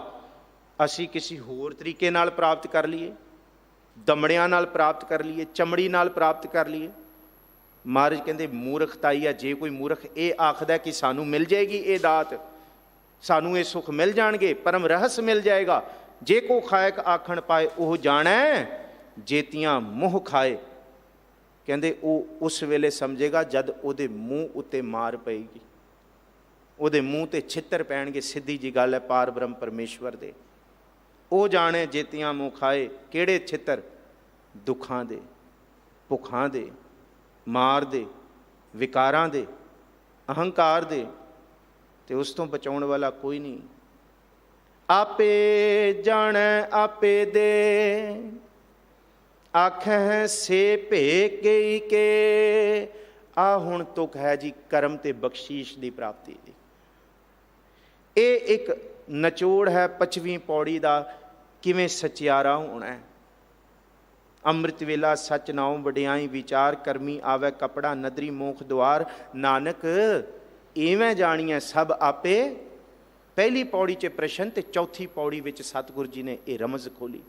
असी किसी होर तरीके नाल प्राप्त कर लीए, दमड़ियां नाल प्राप्त कर लीए, चमड़ी नाल प्राप्त कर लीए। महाराज कहते मूर्खताई है जे कोई मूर्ख ये आखदा कि सानू मिल जाएगी ये दात, सानू ये सुख मिल जाएंगे, परम रहस मिल जाएगा। जे को खायक आखण पाए, वह जाणै जेतियां मोह खाए। कहते वो उस वेले समझेगा जद उहदे मूँह उत्ते मार पेगी, उहदे मूँह ते छित्तर पैणगे। सीधी जी गल है पार ब्रह्म परमेश्वर दे। वो जाणे जेतियां मोह खाए, किहड़े छित्तर? दुखां दे, भुखां दे, मार दे, विकारां दे, अहंकार दे। ते उस तो बचाउण वाला कोई नहीं। आपे जाणै आपे दे, आखै से भेके के। आ हुण तुक है जी कर्म ते बख्शीश की प्राप्ति दी। ये एक नचोड़ है 25वीं पौड़ी का, किवें सचियारा होना है। अमृत वेला सच नाओ वडियाई विचार, करमी आवे कपड़ा नदरी मोख द्वार। नानक इवें जानिए सब आपे। पहली पौड़ी च प्रश्न ते चौथी पौड़ी विच सतगुरु जी ने यह रमज खोली।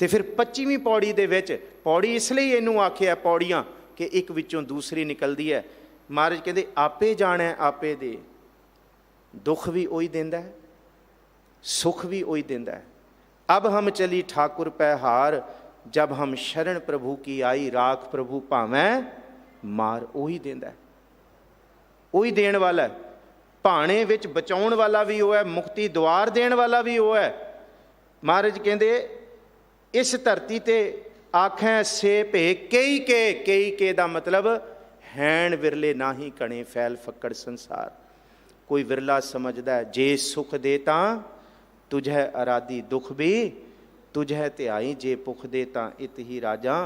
तो फिर 25वीं पौड़ी दे विच, पौड़ी इसलिए इनू आखिया पौड़ियां कि एक विचों दूसरी निकलती है। महाराज कहते आपे जाने आपे दे। दुख भी वही देंदा है, सुख भी वही देंदा है। अब हम चली ठाकुर पै हार, जब हम शरण प्रभु की आई। राख प्रभु भावें मार। वही देंदा है, वही देण वाला है। भाणे विच बचाउण वाला भी वो है, मुक्ति द्वार देण वाला भी वो है। महाराज कहते इस धरती ते आखें से भे कई के दा मतलब हैण विरले ना ही कणे फैल फक्कड़ संसार। कोई विरला समझदा है जे सुख दे तां तुझे अराधी, दुख भी तुझे ध्याई। जे पुख दे तां इत ही राजा,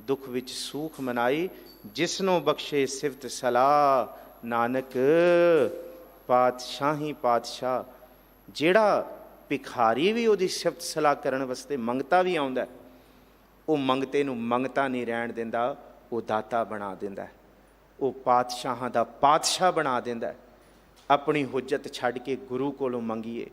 दुख विच सूख मनाई। जिसनों बख्शे सिफत सलाह, नानक पातशाही पातशाह। जेड़ा भिखारी भी उहदी सिफत सलाह करन वास्ते मंगता भी आउंदा है, वो मंगते नूं मंगता नहीं रहण दिंदा, वो दाता बना दिंदा है। वो पातशाहां दा पातशाह बना दिंदा है। अपनी हुज्जत छड्ड के गुरु कोलों मंगीए,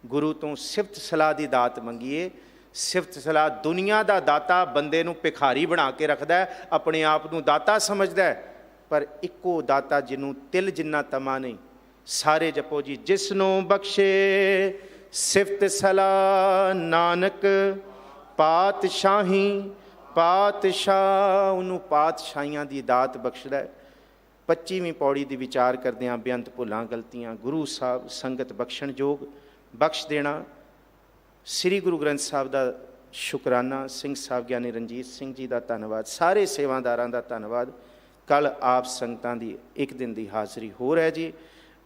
गुरु तो सिफत सलाह की दात मंगीए। सिफत सलाह दुनिया का दाता बंदे नूं भिखारी बना के रखदा है, अपने आप नूं दाता समझदा है। पर इक्को दाता जिन्हों तिल जिन्ना तमा नहीं। सारे जपो जी। जिसनों बख्शे ਸਿਫਤ ਸਲਾਹ ਨਾਨਕ ਪਾਤਸ਼ਾਹੀ। ਪਾਤਸ਼ਾਹ ਉਹਨੂੰ ਪਾਤਸ਼ਾਹੀਆਂ ਦੀ ਦਾਤ ਬਖਸ਼ਦਾ ਹੈ। 25ਵੀਂ ਪੌੜੀ ਦੀ ਵਿਚਾਰ ਕਰਦਿਆਂ ਬੇਅੰਤ ਭੁੱਲਾਂ ਗਲਤੀਆਂ ਗੁਰੂ ਸਾਹਿਬ ਸੰਗਤ ਬਖਸ਼ਣ ਯੋਗ ਬਖਸ਼ ਦੇਣਾ। ਸ੍ਰੀ ਗੁਰੂ ਗ੍ਰੰਥ ਸਾਹਿਬ ਦਾ ਸ਼ੁਕਰਾਨਾ। ਸਿੰਘ ਸਾਹਿਬ ਗਿਆਨੀ ਰਣਜੀਤ ਸਿੰਘ ਜੀ ਦਾ ਧੰਨਵਾਦ। ਸਾਰੇ ਸੇਵਾਦਾਰਾਂ ਦਾ ਧੰਨਵਾਦ। ਕੱਲ੍ਹ ਆਪ ਸੰਗਤਾਂ ਦੀ ਇੱਕ ਦਿਨ ਦੀ ਹਾਜ਼ਰੀ ਹੋਰ ਹੈ ਜੀ।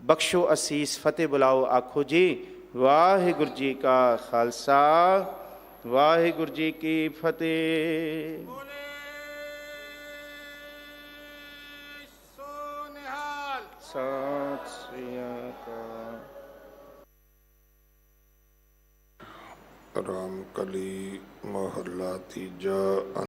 ਬਖਸ਼ੋ ਅਸੀਸ, ਫਤਿਹ ਬੁਲਾਓ, ਆਖੋ ਜੀ ਵਾਹਿਗੁਰੂ ਜੀ ਕਾ ਖਾਲਸਾ ਵਾਹਿਗੁਰੂ ਜੀ ਕੀ ਫਤਿਹ। ਸਤਿ ਸ੍ਰੀ ਅਕਾਲ। ਰਾਮ ਕਲੀ ਮਹੱਲਾ ਤੀਜਾ।